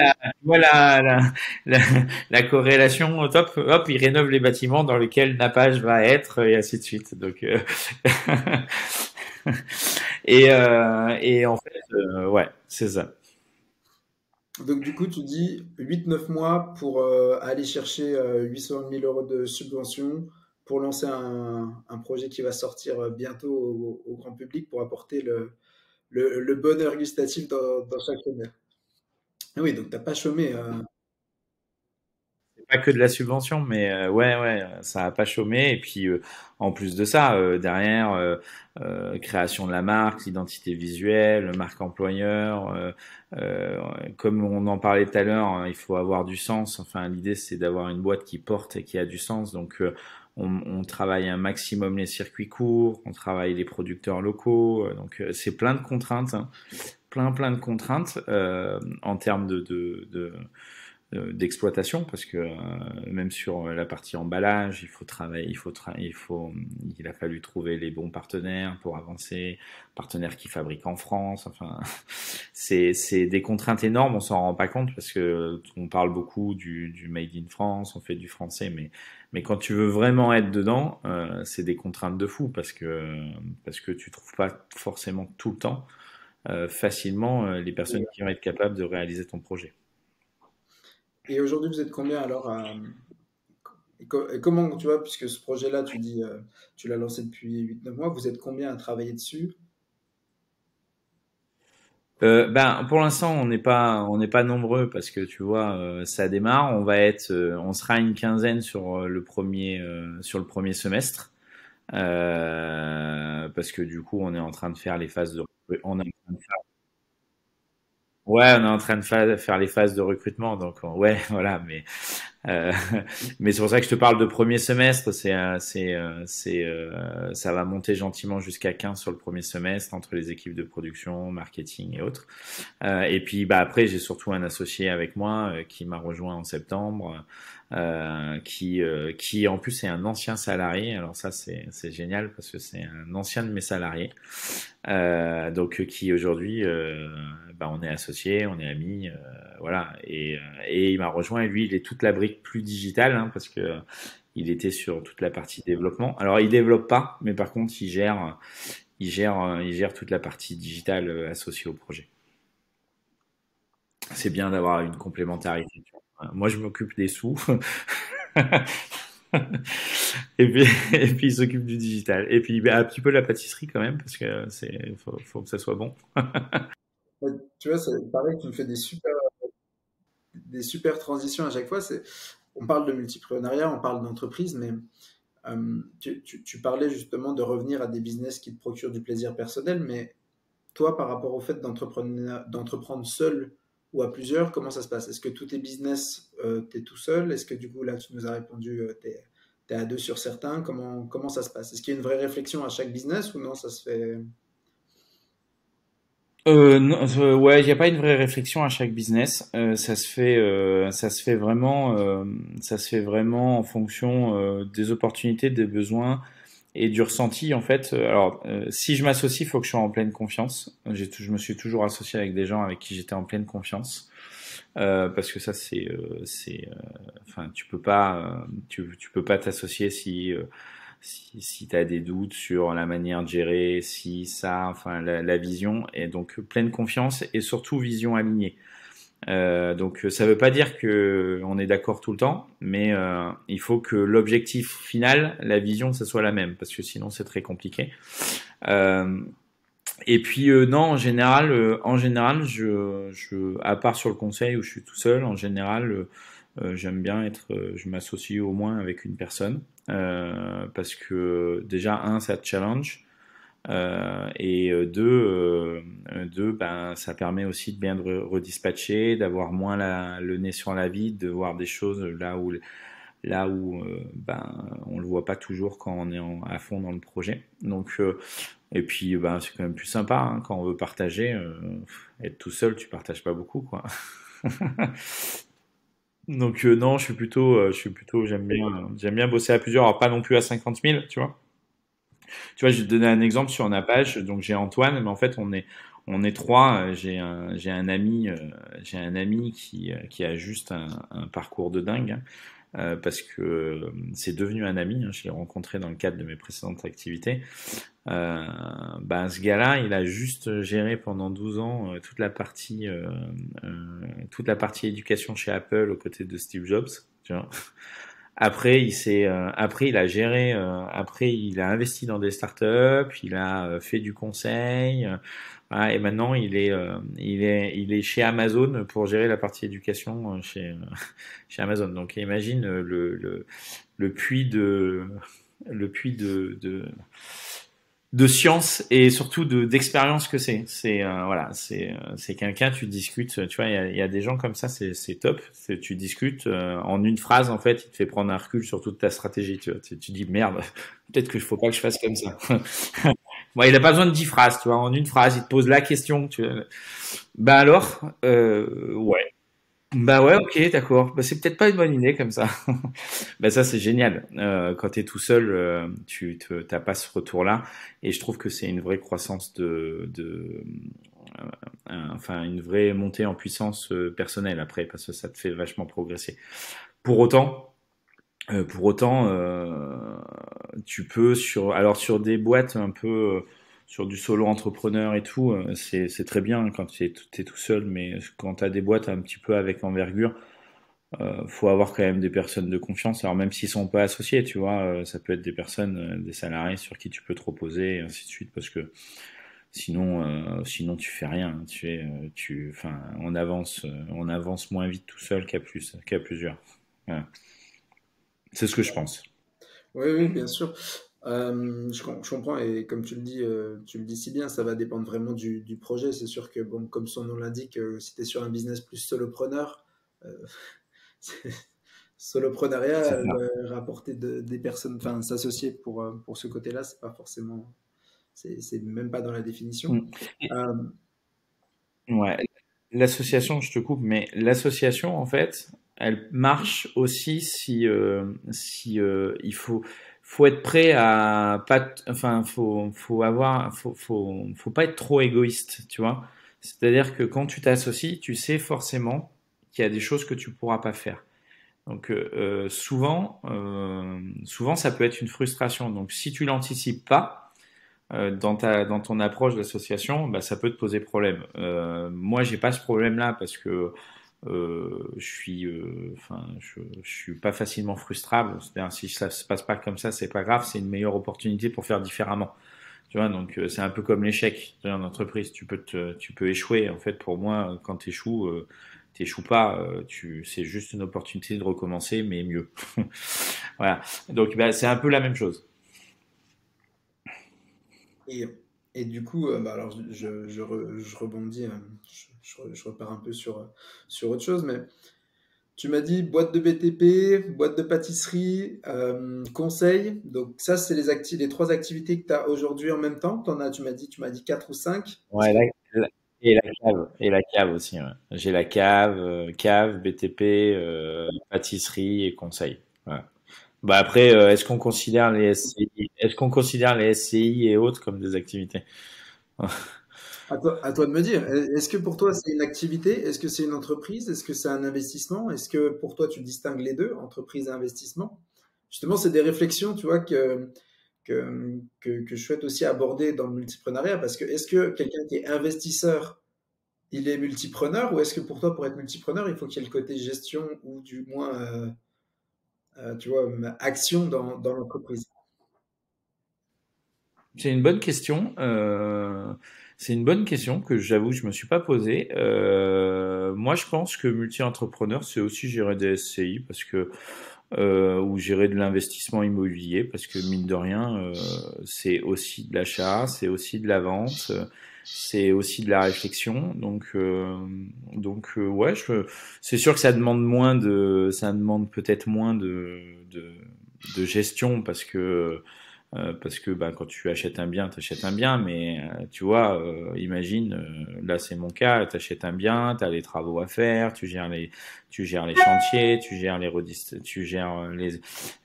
la, la corrélation au top, hop, il rénove les bâtiments dans lesquels Nappage va être et ainsi de suite. Et en fait, ouais, c'est ça. Donc, du coup, tu dis 8-9 mois pour aller chercher 800 000 euros de subvention pour lancer un projet qui va sortir bientôt au grand public pour apporter le bonheur gustatif dans chaque honneur. Ah oui, donc t'as pas chômé. Pas que de la subvention, mais ouais, ouais, ça a pas chômé. Et puis, en plus de ça, derrière, création de la marque, l'identité visuelle, marque employeur, euh, comme on en parlait tout à l'heure, hein, il faut avoir du sens. Enfin, l'idée, c'est d'avoir une boîte qui porte et qui a du sens. Donc, on travaille un maximum les circuits courts, on travaille les producteurs locaux. Donc, c'est plein de contraintes, hein, plein de contraintes en termes d'exploitation parce que même sur la partie emballage, il faut travailler, il a fallu trouver les bons partenaires pour avancer, partenaires qui fabriquent en France. Enfin, c'est des contraintes énormes. On s'en rend pas compte parce que on parle beaucoup du made in France, on fait du français, mais quand tu veux vraiment être dedans, c'est des contraintes de fou parce que tu trouves pas forcément tout le temps facilement les personnes qui vont être capables de réaliser ton projet. Et aujourd'hui, vous êtes combien alors et comment, tu vois, puisque ce projet-là, tu dis, tu l'as lancé depuis 8-9 mois, vous êtes combien à travailler dessus? Ben, pour l'instant, on n'est pas nombreux parce que tu vois, ça démarre. On sera une quinzaine sur le premier semestre, parce que du coup, on est en train de faire les phases on est en train de ouais, on est en train de faire les phases de recrutement, donc ouais, voilà, euh, mais c'est pour ça que je te parle de premier semestre. Ça va monter gentiment jusqu'à 15 sur le premier semestre entre les équipes de production, marketing et autres. Et puis bah après j'ai surtout un associé avec moi qui m'a rejoint en septembre, qui en plus est un ancien salarié. Alors ça c'est génial parce que c'est un ancien de mes salariés, donc qui aujourd'hui bah, on est associés, on est amis, voilà. Et il m'a rejoint et lui il est toute la brique plus digitale hein, parce que il était sur toute la partie développement. Alors il développe pas, mais par contre il gère toute la partie digitale associée au projet. C'est bien d'avoir une complémentarité. Tu vois. Moi, je m'occupe des sous. et puis, et puis, il s'occupe du digital. Et puis, bah, un petit peu la pâtisserie quand même, parce que faut que ça soit bon. Ouais, tu vois, c'est pareil, tu me fais des super transitions à chaque fois. On parle de multipreneuriat, on parle d'entreprise, mais tu parlais justement de revenir à des business qui te procurent du plaisir personnel, mais toi, par rapport au fait d'entreprendre seul ou à plusieurs, comment ça se passe? Est-ce que tous tes business, tu es tout seul? Est-ce que du coup, là, tu nous as répondu, tu es à deux sur certains? Comment ça se passe? Est-ce qu'il y a une vraie réflexion à chaque business ou non, ça se fait... Non, ouais, il n'y a pas une vraie réflexion à chaque business. Ça se fait vraiment en fonction des opportunités, des besoins et du ressenti en fait. Alors, si je m'associe, il faut que je sois en pleine confiance. Je me suis toujours associé avec des gens avec qui j'étais en pleine confiance. Parce que ça enfin tu peux pas t'associer si tu as des doutes sur la manière de gérer, si ça, enfin la vision, et donc pleine confiance et surtout vision alignée. Donc ça veut pas dire que on est d'accord tout le temps, mais il faut que l'objectif final, la vision, ça soit la même, parce que sinon c'est très compliqué. Euh, et puis non, en général, à part sur le conseil où je suis tout seul, en général, j'aime bien je m'associe au moins avec une personne parce que déjà un, ça te challenge. Et deux, ben, ça permet aussi de bien redispatcher, d'avoir moins le nez sur la vide, de voir des choses là où ben, on le voit pas toujours quand on est à fond dans le projet. Donc, et puis ben, c'est quand même plus sympa hein, quand on veut partager. Être tout seul, tu partages pas beaucoup, quoi. Donc non, j'aime bien bosser à plusieurs, alors pas non plus à 50 000, tu vois. Tu vois, je vais te donner un exemple sur Napage. Donc j'ai Antoine, mais en fait on est trois. J'ai un ami qui a juste un parcours de dingue, hein, parce que c'est devenu un ami. Hein, je l'ai rencontré dans le cadre de mes précédentes activités. Ce gars-là, il a juste géré pendant 12 ans toute la partie éducation chez Apple aux côtés de Steve Jobs. Tu vois. Après, il a géré, après, il a investi dans des startups, il a fait du conseil, voilà, et maintenant, il est chez Amazon pour gérer la partie éducation chez Amazon. Donc, imagine le puits le puits de science et surtout d'expérience que c'est. C'est quelqu'un, tu discutes, tu vois, il y a des gens comme ça, c'est top. Tu discutes en une phrase, en fait, il te fait prendre un recul sur toute ta stratégie. Tu vois, tu dis merde, peut-être que faut pas que je fasse comme ça. Bon, il a pas besoin de 10 phrases, tu vois, en une phrase, il te pose la question. Bah alors, ouais. Bah ouais, ok, d'accord. Bah c'est peut-être pas une bonne idée comme ça. Bah ça c'est génial. Quand t'es tout seul, t'as pas ce retour-là, et je trouve que c'est une vraie croissance enfin une vraie montée en puissance personnelle après, parce que ça te fait vachement progresser. Pour autant, pour autant, tu peux sur des boîtes un peu sur du solo entrepreneur et tout, c'est très bien quand t'es tout seul, mais quand t'as des boîtes un petit peu avec envergure, faut avoir quand même des personnes de confiance. Alors même s'ils sont pas associés, tu vois, ça peut être des personnes, des salariés sur qui tu peux te reposer et ainsi de suite, parce que sinon tu fais rien. Enfin, on avance moins vite tout seul qu'à plusieurs. Voilà. C'est ce que je pense. Oui, oui, bien sûr. Je comprends et comme tu le dis si bien, ça va dépendre vraiment du projet. C'est sûr que, bon, comme son nom l'indique, si tu es sur un business plus solopreneur, euh, c'est- soloprenariat, C'est ça. rapporter des personnes, enfin, s'associer pour ce côté-là, c'est pas forcément, c'est même pas dans la définition. Mm. Euh, Ouais. L'association, je te coupe, mais l'association, en fait, elle marche aussi si faut être prêt à pas, enfin, faut pas être trop égoïste, tu vois. C'est-à-dire que quand tu t'associes, tu sais forcément qu'il y a des choses que tu pourras pas faire. Donc souvent, ça peut être une frustration. Donc si tu l'anticipes pas dans ton approche d'association, bah, ça peut te poser problème. Moi, j'ai pas ce problème-là parce que je suis pas facilement frustrable. C'est-à-dire, si ça se passe pas comme ça, c'est pas grave. C'est une meilleure opportunité pour faire différemment. Tu vois, donc c'est un peu comme l'échec en entreprise. Tu peux échouer. En fait, pour moi, quand t'échoues pas. C'est juste une opportunité de recommencer, mais mieux. Voilà. Donc, bah, c'est un peu la même chose. et, et du coup, bah, alors je rebondis, je repars un peu sur autre chose, mais tu m'as dit boîte de BTP, boîte de pâtisserie, conseil. Donc ça, c'est les trois activités que tu as aujourd'hui en même temps. Tu m'as dit quatre ou cinq. Est-ce Ouais, que et la cave aussi. Ouais. J'ai la cave, cave, BTP, pâtisserie et conseil. Ouais. Bah après, est-ce qu'on considère les SCI et autres comme des activités? à toi de me dire, est-ce que pour toi c'est une activité? Est-ce que c'est une entreprise? Est-ce que c'est un investissement? Est-ce que pour toi tu distingues les deux, entreprise et investissement? Justement, c'est des réflexions, tu vois, que je souhaite aussi aborder dans le multiprenariat, parce que est-ce que quelqu'un qui est investisseur, il est multipreneur, ou est-ce que pour toi, pour être multipreneur, il faut qu'il y ait le côté gestion ou du moins, tu vois, action dans l'entreprise? C'est une bonne question. C'est une bonne question que j'avoue je me suis pas posée. Moi, je pense que multi-entrepreneur, c'est aussi gérer des SCI parce que ou gérer de l'investissement immobilier parce que mine de rien, c'est aussi de l'achat, c'est aussi de la vente, c'est aussi de la réflexion. Ouais, c'est sûr que ça demande peut-être moins de gestion parce que bah, quand tu achètes un bien, tu achètes un bien, mais tu vois, imagine, là c'est mon cas, tu achètes un bien, tu as les travaux à faire, tu gères les chantiers, tu gères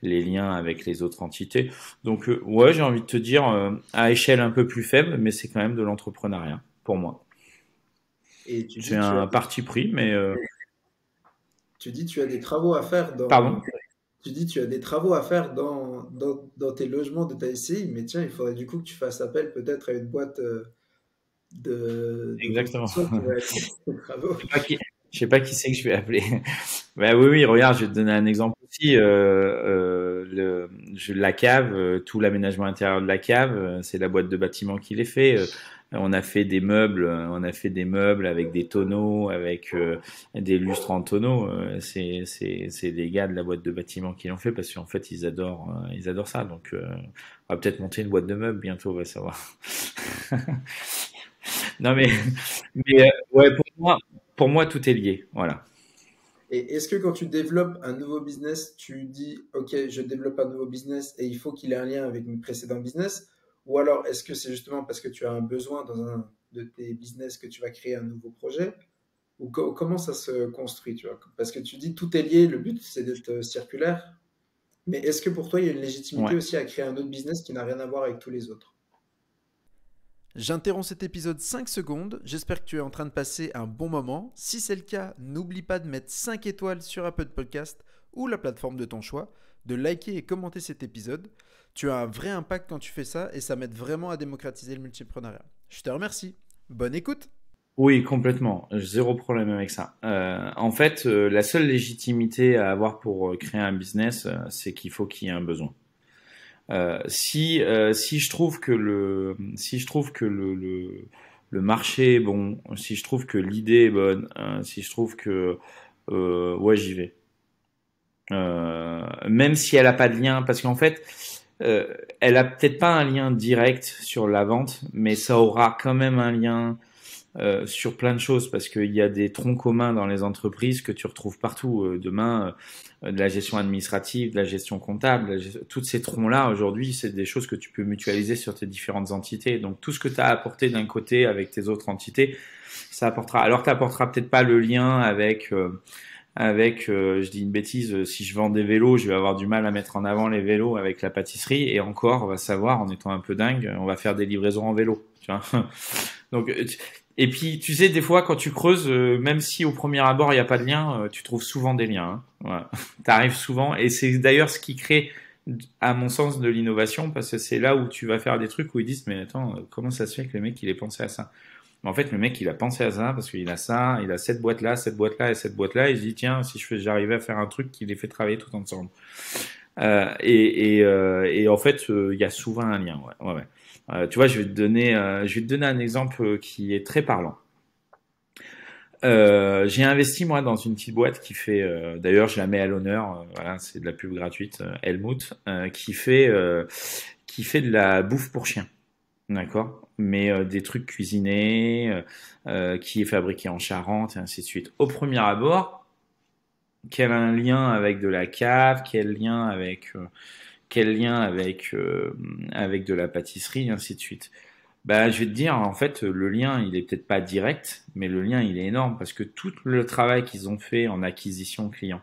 les liens avec les autres entités. Donc ouais, j'ai envie de te dire, à échelle un peu plus faible, mais c'est quand même de l'entrepreneuriat, pour moi. Et C'est un parti pris, mais tu dis tu as des travaux à faire pardon. tu dis tu as des travaux à faire dans tes logements de ta SCI, mais tiens, il faudrait du coup que tu fasses appel peut-être à une boîte de Exactement. construction qui va réaliser tes travaux. Je sais pas qui, je sais pas qui c'est que je vais appeler. Bah oui, oui, regarde, je vais te donner un exemple aussi. La cave, tout l'aménagement intérieur de la cave, c'est la boîte de bâtiment qui les fait. On a fait des meubles, avec des tonneaux, avec des lustres en tonneaux. C'est des gars de la boîte de bâtiment qui l'ont fait parce qu'en fait ils adorent ça. Donc on va peut-être monter une boîte de meubles bientôt, on va savoir. Non mais ouais, pour moi tout est lié. Voilà. Et est-ce que quand tu développes un nouveau business, tu dis, OK, je développe un nouveau business et il faut qu'il ait un lien avec mes précédents business? Ou alors est-ce que c'est justement parce que tu as un besoin dans un de tes business que tu vas créer un nouveau projet? Ou comment ça se construit, tu vois? Parce que tu dis tout est lié, le but c'est d'être circulaire. Mais est-ce que pour toi, il y a une légitimité Ouais. aussi à créer un autre business qui n'a rien à voir avec tous les autres? J'interromps cet épisode 5 secondes. J'espère que tu es en train de passer un bon moment. Si c'est le cas, n'oublie pas de mettre 5 étoiles sur Apple Podcast ou la plateforme de ton choix, de liker et commenter cet épisode. Tu as un vrai impact quand tu fais ça et ça m'aide vraiment à démocratiser le multipreneuriat. Je te remercie. Bonne écoute. Oui, complètement. Zéro problème avec ça. En fait, la seule légitimité à avoir pour créer un business, c'est qu'il faut qu'il y ait un besoin. Si je trouve que le marché est bon, si je trouve que l'idée est bonne, si je trouve que ouais, j'y vais. Même si elle a pas de lien, parce qu'en fait, elle a peut-être pas un lien direct sur la vente, mais ça aura quand même un lien sur plein de choses parce qu'il y a des troncs communs dans les entreprises que tu retrouves partout. Demain, de la gestion administrative, de la gestion comptable, tous ces troncs-là, aujourd'hui, c'est des choses que tu peux mutualiser sur tes différentes entités. Donc, tout ce que tu as apporté d'un côté avec tes autres entités, ça apportera. Alors, tu n'apporteras peut-être pas le lien je dis une bêtise, si je vends des vélos, je vais avoir du mal à mettre en avant les vélos avec la pâtisserie. Et encore, on va savoir, en étant un peu dingue, on va faire des livraisons en vélo. Tu vois. Donc, et puis, tu sais, des fois, quand tu creuses, même si au premier abord il n'y a pas de lien, tu trouves souvent des liens. Hein. Voilà. T'arrives souvent, et c'est d'ailleurs ce qui crée, à mon sens, de l'innovation, parce que c'est là où tu vas faire des trucs où ils disent, mais attends, comment ça se fait que le mec il ait pensé à ça? Mais en fait, le mec il a pensé à ça parce qu'il a ça, il a cette boîte là, cette boîte là et cette boîte là. Il se dit tiens, si j'arrivais à faire un truc qui les fait travailler tout ensemble. Et en fait, il y a souvent un lien. Ouais, ouais, ouais. Tu vois, je vais te donner un exemple qui est très parlant. J'ai investi moi dans une petite boîte qui fait, d'ailleurs je la mets à l'honneur, voilà, c'est de la pub gratuite, Helmut, qui fait de la bouffe pour chiens, d'accord, mais des trucs cuisinés, qui est fabriqué en Charente et ainsi de suite. Au premier abord, quel un lien avec de la cave, quel lien avec de la pâtisserie, et ainsi de suite. Bah, je vais te dire, en fait, le lien, il est peut-être pas direct, mais le lien, il est énorme parce que tout le travail qu'ils ont fait en acquisition client,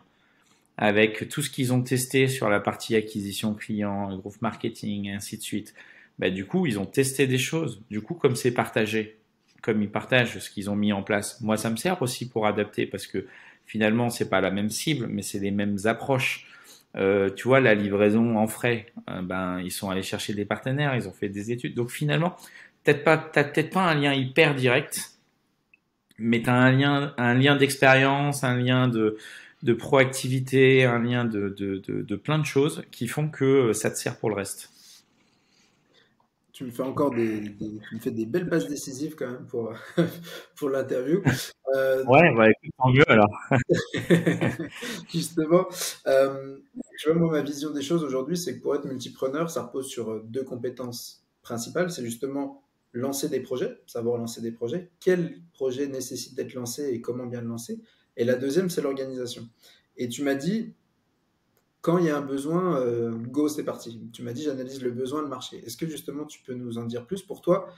avec tout ce qu'ils ont testé sur la partie acquisition client, growth marketing, et ainsi de suite, bah, du coup, ils ont testé des choses. Du coup, comme c'est partagé, comme ils partagent ce qu'ils ont mis en place, moi, ça me sert aussi pour adapter parce que finalement, c'est pas la même cible, mais c'est les mêmes approches. Tu vois, la livraison en frais, ben, ils sont allés chercher des partenaires, ils ont fait des études. Donc finalement, t'as peut-être pas un lien hyper direct, mais t'as un lien d'expérience, un lien de proactivité, un lien de plein de choses qui font que ça te sert pour le reste. Tu me fais encore tu me fais des belles passes décisives quand même pour, pour l'interview. Euh, Ouais, bah écoute, tant mieux alors. Justement, tu vois, moi, ma vision des choses aujourd'hui, c'est que pour être multipreneur, ça repose sur deux compétences principales. C'est justement lancer des projets, savoir lancer des projets. Quel projet nécessite d'être lancé et comment bien le lancer. Et la deuxième, c'est l'organisation. Et tu m'as dit, quand il y a un besoin, go, c'est parti. Tu m'as dit, j'analyse le besoin, le marché. Est-ce que justement, tu peux nous en dire plus pour toi?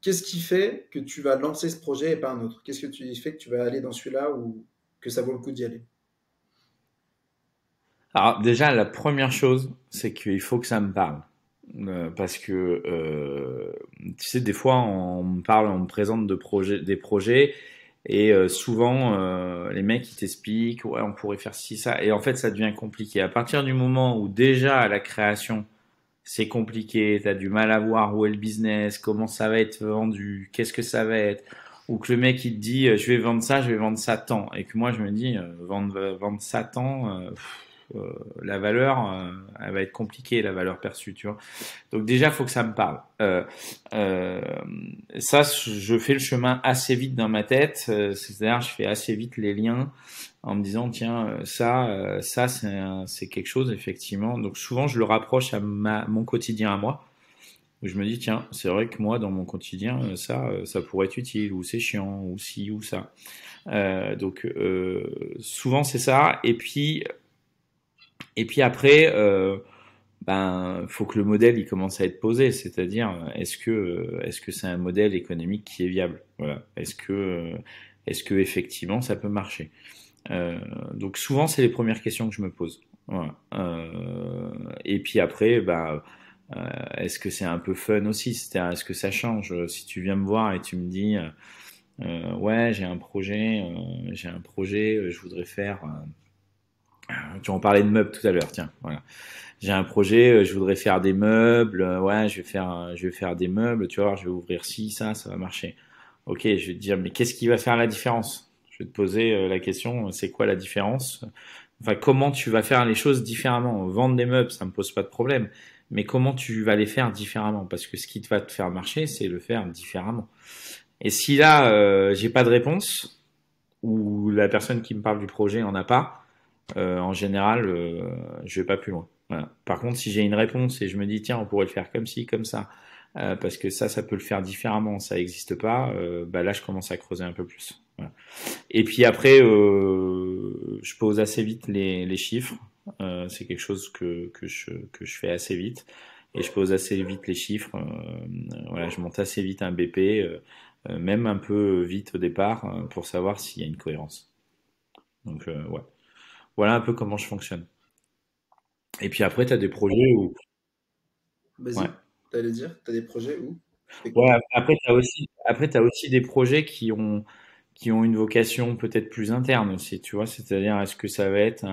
Qu'est-ce qui fait que tu vas lancer ce projet et pas un autre? Qu'est-ce qui fait que tu vas aller dans celui-là ou que ça vaut le coup d'y aller? Alors déjà, la première chose, c'est qu'il faut que ça me parle. Parce que tu sais, des fois, on me parle, on me présente des projets, Et souvent, les mecs, ils t'expliquent, ouais, on pourrait faire ci, ça. Et en fait, ça devient compliqué. À partir du moment où déjà à la création, c'est compliqué, tu as du mal à voir où est le business, comment ça va être vendu, qu'est-ce que ça va être, ou que le mec il te dit je vais vendre ça, je vais vendre ça tant, et que moi je me dis vendre ça tant, la valeur, elle va être compliquée, la valeur perçue, tu vois. Donc déjà, faut que ça me parle. Euh, Ça, je fais le chemin assez vite dans ma tête, c'est-à-dire je fais assez vite les liens en me disant tiens ça c'est quelque chose effectivement. Donc souvent je le rapproche à mon quotidien à moi où je me dis tiens c'est vrai que moi dans mon quotidien ça pourrait être utile ou c'est chiant ou ci ou ça. Donc souvent c'est ça et puis après ben faut que le modèle il commence à être posé, c'est-à-dire est-ce que c'est un modèle économique qui est viable, voilà, est-ce que effectivement ça peut marcher. Donc souvent, c'est les premières questions que je me pose. Voilà. Et puis après, bah, est-ce que c'est un peu fun aussi? C'est-à-dire, est-ce que ça change? Si tu viens me voir et tu me dis, ouais, j'ai un projet, je voudrais faire. Tu en parlais de meubles tout à l'heure, tiens. Voilà. J'ai un projet, je voudrais faire des meubles. Ouais, je vais faire des meubles. Tu vois, je vais ouvrir ci, ça va marcher. Ok, je vais te dire, mais qu'est-ce qui va faire la différence? Je vais te poser la question, c'est quoi la différence? Enfin, comment tu vas faire les choses différemment? Vendre des meubles, ça me pose pas de problème. Mais comment tu vas les faire différemment? Parce que ce qui va te faire marcher, c'est le faire différemment. Et si là, j'ai pas de réponse, ou la personne qui me parle du projet en a pas, en général, je vais pas plus loin. Voilà. Par contre, si j'ai une réponse et je me dis, tiens, on pourrait le faire comme ci, comme ça, parce que ça peut le faire différemment, ça n'existe pas, bah là, je commence à creuser un peu plus. Voilà. Et puis après, je pose assez vite les chiffres. C'est quelque chose que je fais assez vite. Et je pose assez vite les chiffres. Voilà, je monte assez vite un BP, même un peu vite au départ, pour savoir s'il y a une cohérence. Donc, ouais. Voilà un peu comment je fonctionne. Et puis après, tu as des projets où... Ouais. Vas-y, t'allais dire, t'as des projets où? Je Ouais, t'écoute. après, t'as aussi des projets qui ont une vocation peut-être plus interne aussi, tu vois. C'est-à-dire, est-ce que ça va être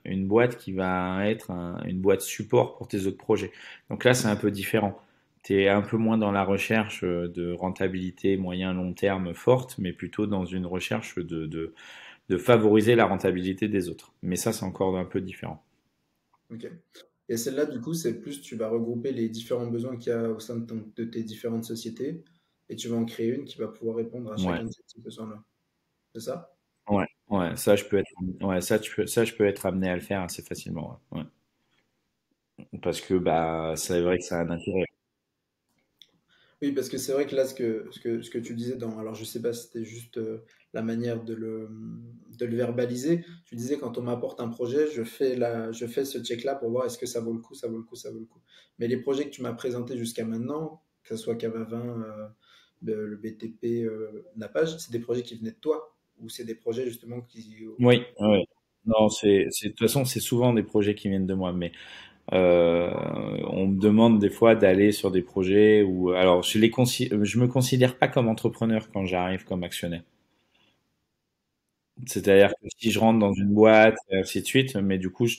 une boîte qui va être une boîte support pour tes autres projets? Donc là, c'est un peu différent. Tu es un peu moins dans la recherche de rentabilité moyen long terme forte, mais plutôt dans une recherche de favoriser la rentabilité des autres. Mais ça, c'est encore un peu différent. Ok. Et celle-là, du coup, c'est plus tu vas regrouper les différents besoins qu'il y a au sein de tes différentes sociétés et tu vas en créer une qui va pouvoir répondre à Ouais. chacun de ces petits besoins-là. C'est ça? Ouais, ouais, ça je peux être, ouais, ça je peux être amené à le faire assez facilement, ouais. Ouais. Parce que bah c'est vrai que ça a un intérêt. Oui, parce que c'est vrai que là, ce que tu disais dans, alors je sais pas si c'était juste la manière de le verbaliser, tu disais quand on m'apporte un projet, je fais ce check-là pour voir est-ce que ça vaut le coup, ça vaut le coup, ça vaut le coup. Mais les projets que tu m'as présentés jusqu'à maintenant, que ce soit Cava 20, le BTP, Napage, c'est des projets qui venaient de toi, ou c'est des projets justement qui... Oui, ouais. Non, de toute façon c'est souvent des projets qui viennent de moi, mais euh, on me demande des fois d'aller sur des projets où, alors je me considère pas comme entrepreneur quand j'arrive comme actionnaire. C'est-à-dire que si je rentre dans une boîte, et ainsi de suite, mais du coup, je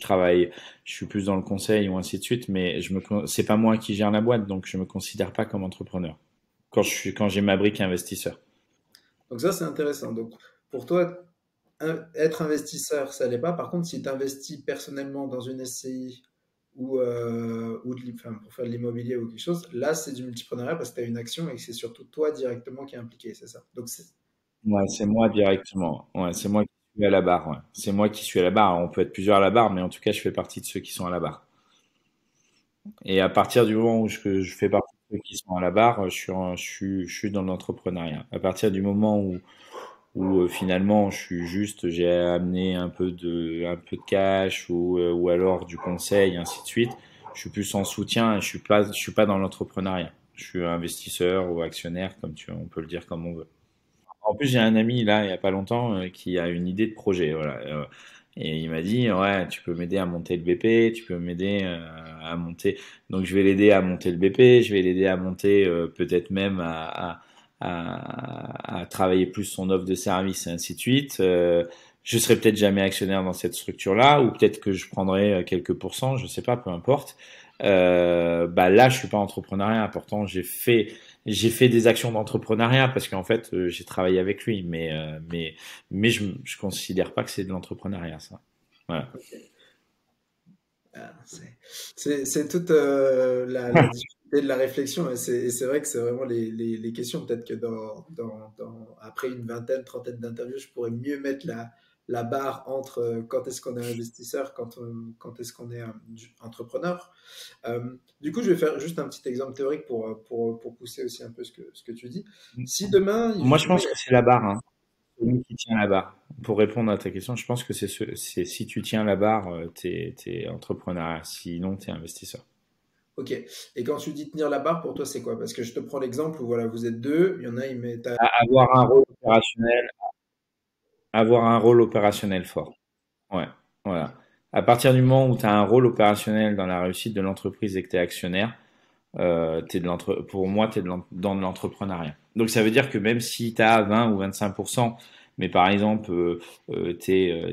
suis plus dans le conseil ou ainsi de suite, mais c'est pas moi qui gère la boîte, donc je me considère pas comme entrepreneur. Quand j'ai ma brique investisseur. Donc ça, c'est intéressant. Donc pour toi, être investisseur, ça l'est pas. Par contre, si tu investis personnellement dans une SCI enfin, pour faire de l'immobilier ou quelque chose, là, c'est du multipreneuriat parce que tu as une action et que c'est surtout toi directement qui est impliqué, c'est ça. Donc, Ouais, c'est moi directement. Ouais, c'est moi qui suis à la barre. Ouais. C'est moi qui suis à la barre. On peut être plusieurs à la barre, mais en tout cas, je fais partie de ceux qui sont à la barre. Et à partir du moment où je fais partie de ceux qui sont à la barre, je suis dans l'entrepreneuriat. À partir du moment où finalement j'ai amené un peu de cash ou alors du conseil, ainsi de suite. Je suis plus en soutien et je suis pas dans l'entrepreneuriat. Je suis investisseur ou actionnaire, on peut le dire comme on veut. En plus, j'ai un ami là, il y a pas longtemps, qui a une idée de projet, voilà. Et il m'a dit, ouais, tu peux m'aider à monter le BP, tu peux m'aider à monter. Donc, je vais l'aider à monter le BP, je vais l'aider à monter peut-être même à travailler plus son offre de service et ainsi de suite. Je serai peut-être jamais actionnaire dans cette structure-là, ou peut-être que je prendrai quelques pourcents, je sais pas, peu importe. Bah là, je suis pas entrepreneuriat. Pourtant, j'ai fait des actions d'entrepreneuriat parce qu'en fait, j'ai travaillé avec lui, mais je considère pas que c'est de l'entrepreneuriat, ça. Voilà. Ah, c'est toute la difficulté de la réflexion. Et c'est vrai que c'est vraiment les questions. Peut-être que après une vingtaine, trentaine d'interviews, je pourrais mieux mettre la barre entre quand est-ce qu'on est investisseur, quand est-ce qu'on est entrepreneur. Du coup, je vais faire juste un petit exemple théorique pour pousser aussi un peu ce que tu dis. Si demain, Moi, je justement, pense que c'est la barre, hein. Celui qui tient la barre. Pour répondre à ta question, je pense que c'est si tu tiens la barre, t'es entrepreneur. Sinon, t'es investisseur. ok. Et quand tu dis tenir la barre, pour toi, c'est quoi? Parce que je te prends l'exemple où voilà, vous êtes deux, il y en a, il met Avoir un rôle opérationnel, avoir un rôle opérationnel fort. Ouais, voilà. À partir du moment où tu as un rôle opérationnel dans la réussite de l'entreprise et que tu es actionnaire, pour moi, tu es dans de l'entrepreneuriat. Donc ça veut dire que même si tu as 20 ou 25%, mais par exemple, tu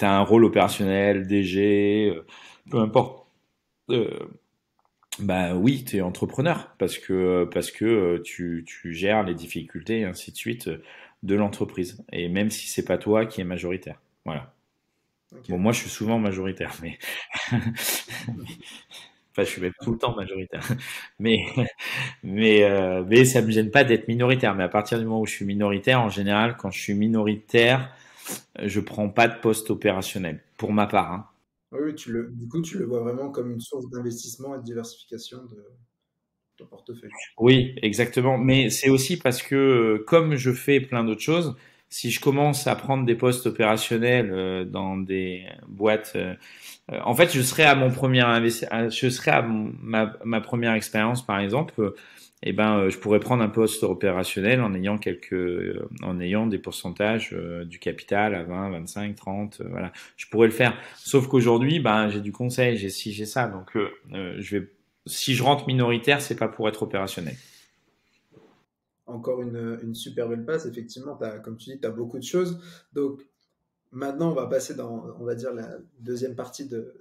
as un rôle opérationnel, DG, peu importe, euh, bah oui, tu es entrepreneur parce que tu gères les difficultés et ainsi de suite de l'entreprise. Et même si c'est pas toi qui est majoritaire. Voilà. Ok. Bon, moi je suis souvent majoritaire, mais enfin je suis même tout le temps majoritaire. Mais mais ça me gêne pas d'être minoritaire. Mais à partir du moment où je suis minoritaire, en général, quand je suis minoritaire, je prends pas de poste opérationnel pour ma part, hein. Oui, oui, du coup, tu le vois vraiment comme une source d'investissement et de diversification de ton portefeuille. Oui, exactement. Mais c'est aussi parce que comme je fais plein d'autres choses, si je commence à prendre des postes opérationnels dans des boîtes, en fait, je serai à mon premier je serai à ma première expérience, par exemple. Je pourrais prendre un poste opérationnel en ayant des pourcentages du capital à 20, 25, 30, voilà. Je pourrais le faire. Sauf qu'aujourd'hui, ben, j'ai du conseil, j'ai ci, j'ai ça. Donc, si je rentre minoritaire, c'est pas pour être opérationnel. Encore une super belle passe. Effectivement, comme tu dis, tu as beaucoup de choses. Donc, maintenant, on va passer dans, on va dire, la deuxième partie de-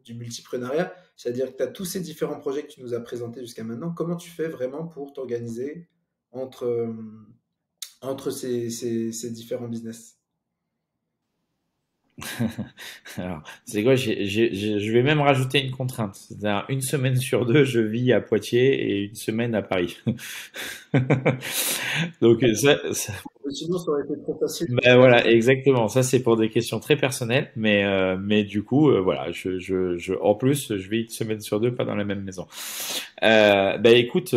du multipreneuriat. C'est-à-dire que tu as tous ces différents projets que tu nous as présentés jusqu'à maintenant. Comment tu fais vraiment pour t'organiser entre, entre ces différents business? Alors, c'est quoi? Je vais même rajouter une contrainte. C'est-à-dire, une semaine sur deux, je vis à Poitiers et une semaine à Paris. Donc, Sinon, ça aurait été trop facile. ben voilà, exactement. Ça, c'est pour des questions très personnelles, mais du coup, voilà, en plus, je vis une semaine sur deux, pas dans la même maison. Ben écoute,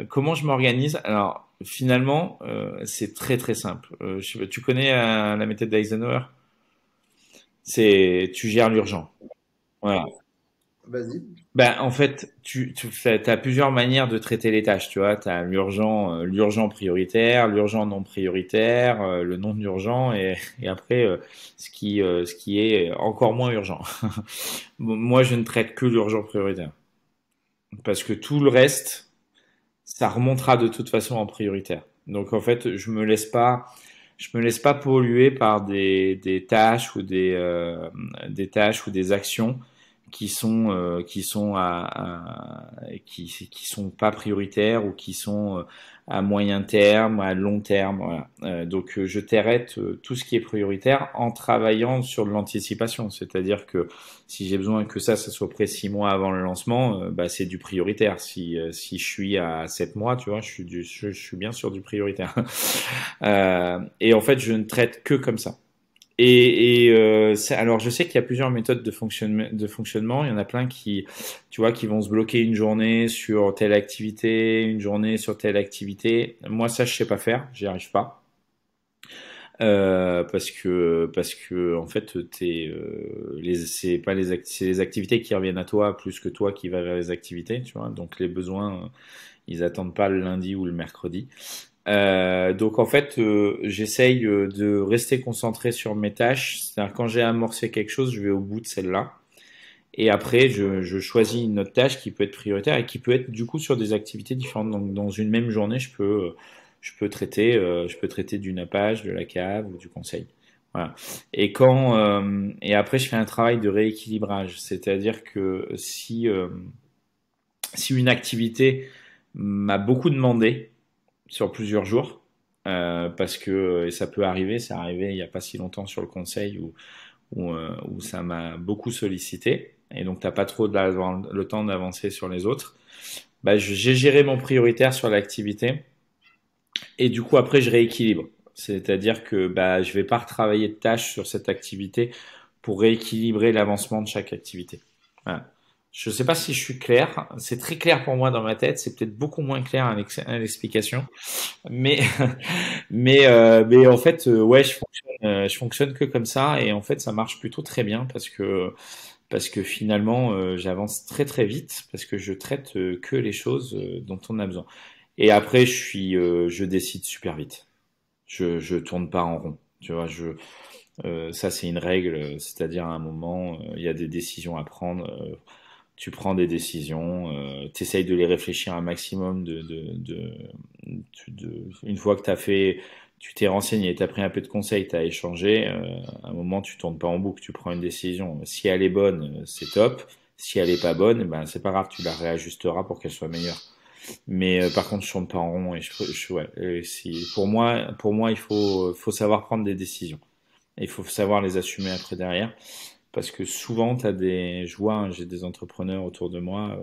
comment je m'organise? Alors, finalement, c'est très très simple. Tu connais la méthode d'Eisenhower? C'est, tu gères l'urgent. Voilà. Vas-y. Ben, en fait, as plusieurs manières de traiter les tâches, tu vois. Tu as l'urgent prioritaire, l'urgent non prioritaire, le non urgent et après ce qui est encore moins urgent. Bon, moi, je ne traite que l'urgent prioritaire parce que tout le reste, ça remontera de toute façon en prioritaire. Donc en fait, je me laisse pas polluer par des tâches ou des tâches ou des actions qui sont pas prioritaires ou qui sont à moyen terme, à long terme. Voilà. Je t'arrête tout ce qui est prioritaire en travaillant sur de l'anticipation. C'est-à-dire que si j'ai besoin que ça soit prêt 6 mois avant le lancement, bah, c'est du prioritaire. Si je suis à 7 mois, tu vois, je suis bien sur du prioritaire. Et en fait, je ne traite que comme ça. Alors, je sais qu'il y a plusieurs méthodes de fonctionnement. Il y en a plein qui, tu vois, qui vont se bloquer une journée sur telle activité, une journée sur telle activité. Moi, ça, je sais pas faire. J'y arrive pas. Parce que en fait c'est pas c'est les activités qui reviennent à toi plus que toi qui vas vers les activités, tu vois, donc les besoins ils attendent pas le lundi ou le mercredi. Donc en fait j'essaye de rester concentré sur mes tâches, c'est-à-dire quand j'ai amorcé quelque chose je vais au bout de celle-là Et après, je choisis une autre tâche qui peut être prioritaire et qui peut être du coup sur des activités différentes. Donc, dans une même journée, je peux traiter du nappage, de la cave ou du conseil. Voilà. Et après, je fais un travail de rééquilibrage. C'est-à-dire que si une activité m'a beaucoup demandé sur plusieurs jours, parce que et ça peut arriver, c'est arrivé il n'y a pas si longtemps sur le conseil où ça m'a beaucoup sollicité, et donc t'as pas trop le temps d'avancer sur les autres. Bah, j'ai géré mon prioritaire sur l'activité, et du coup après je rééquilibre. C'est-à-dire que bah, je vais pas retravailler de tâches sur cette activité pour rééquilibrer l'avancement de chaque activité. Voilà. Je sais pas si je suis clair. C'est très clair pour moi dans ma tête. C'est peut-être beaucoup moins clair à l'explication. Mais, mais en fait, ouais, je fonctionne que comme ça. Et en fait, ça marche plutôt très bien parce que finalement, j'avance très très vite parce que je traite que les choses dont on a besoin. Et après, je décide super vite. Je tourne pas en rond. Tu vois, ça c'est une règle, c'est-à-dire à un moment, il y a des décisions à prendre. Tu prends des décisions, tu essayes de les réfléchir un maximum une fois que tu t'es renseigné, tu as pris un peu de conseils, tu as échangé, à un moment tu tournes pas en boucle, tu prends une décision. Si elle est bonne, c'est top. Si elle est pas bonne, ben c'est pas grave, tu la réajusteras pour qu'elle soit meilleure. Mais par contre, je tourne pas en rond et ouais, pour moi, faut savoir prendre des décisions. Et il faut savoir les assumer après derrière. Parce que souvent, je vois, hein, j'ai des entrepreneurs autour de moi,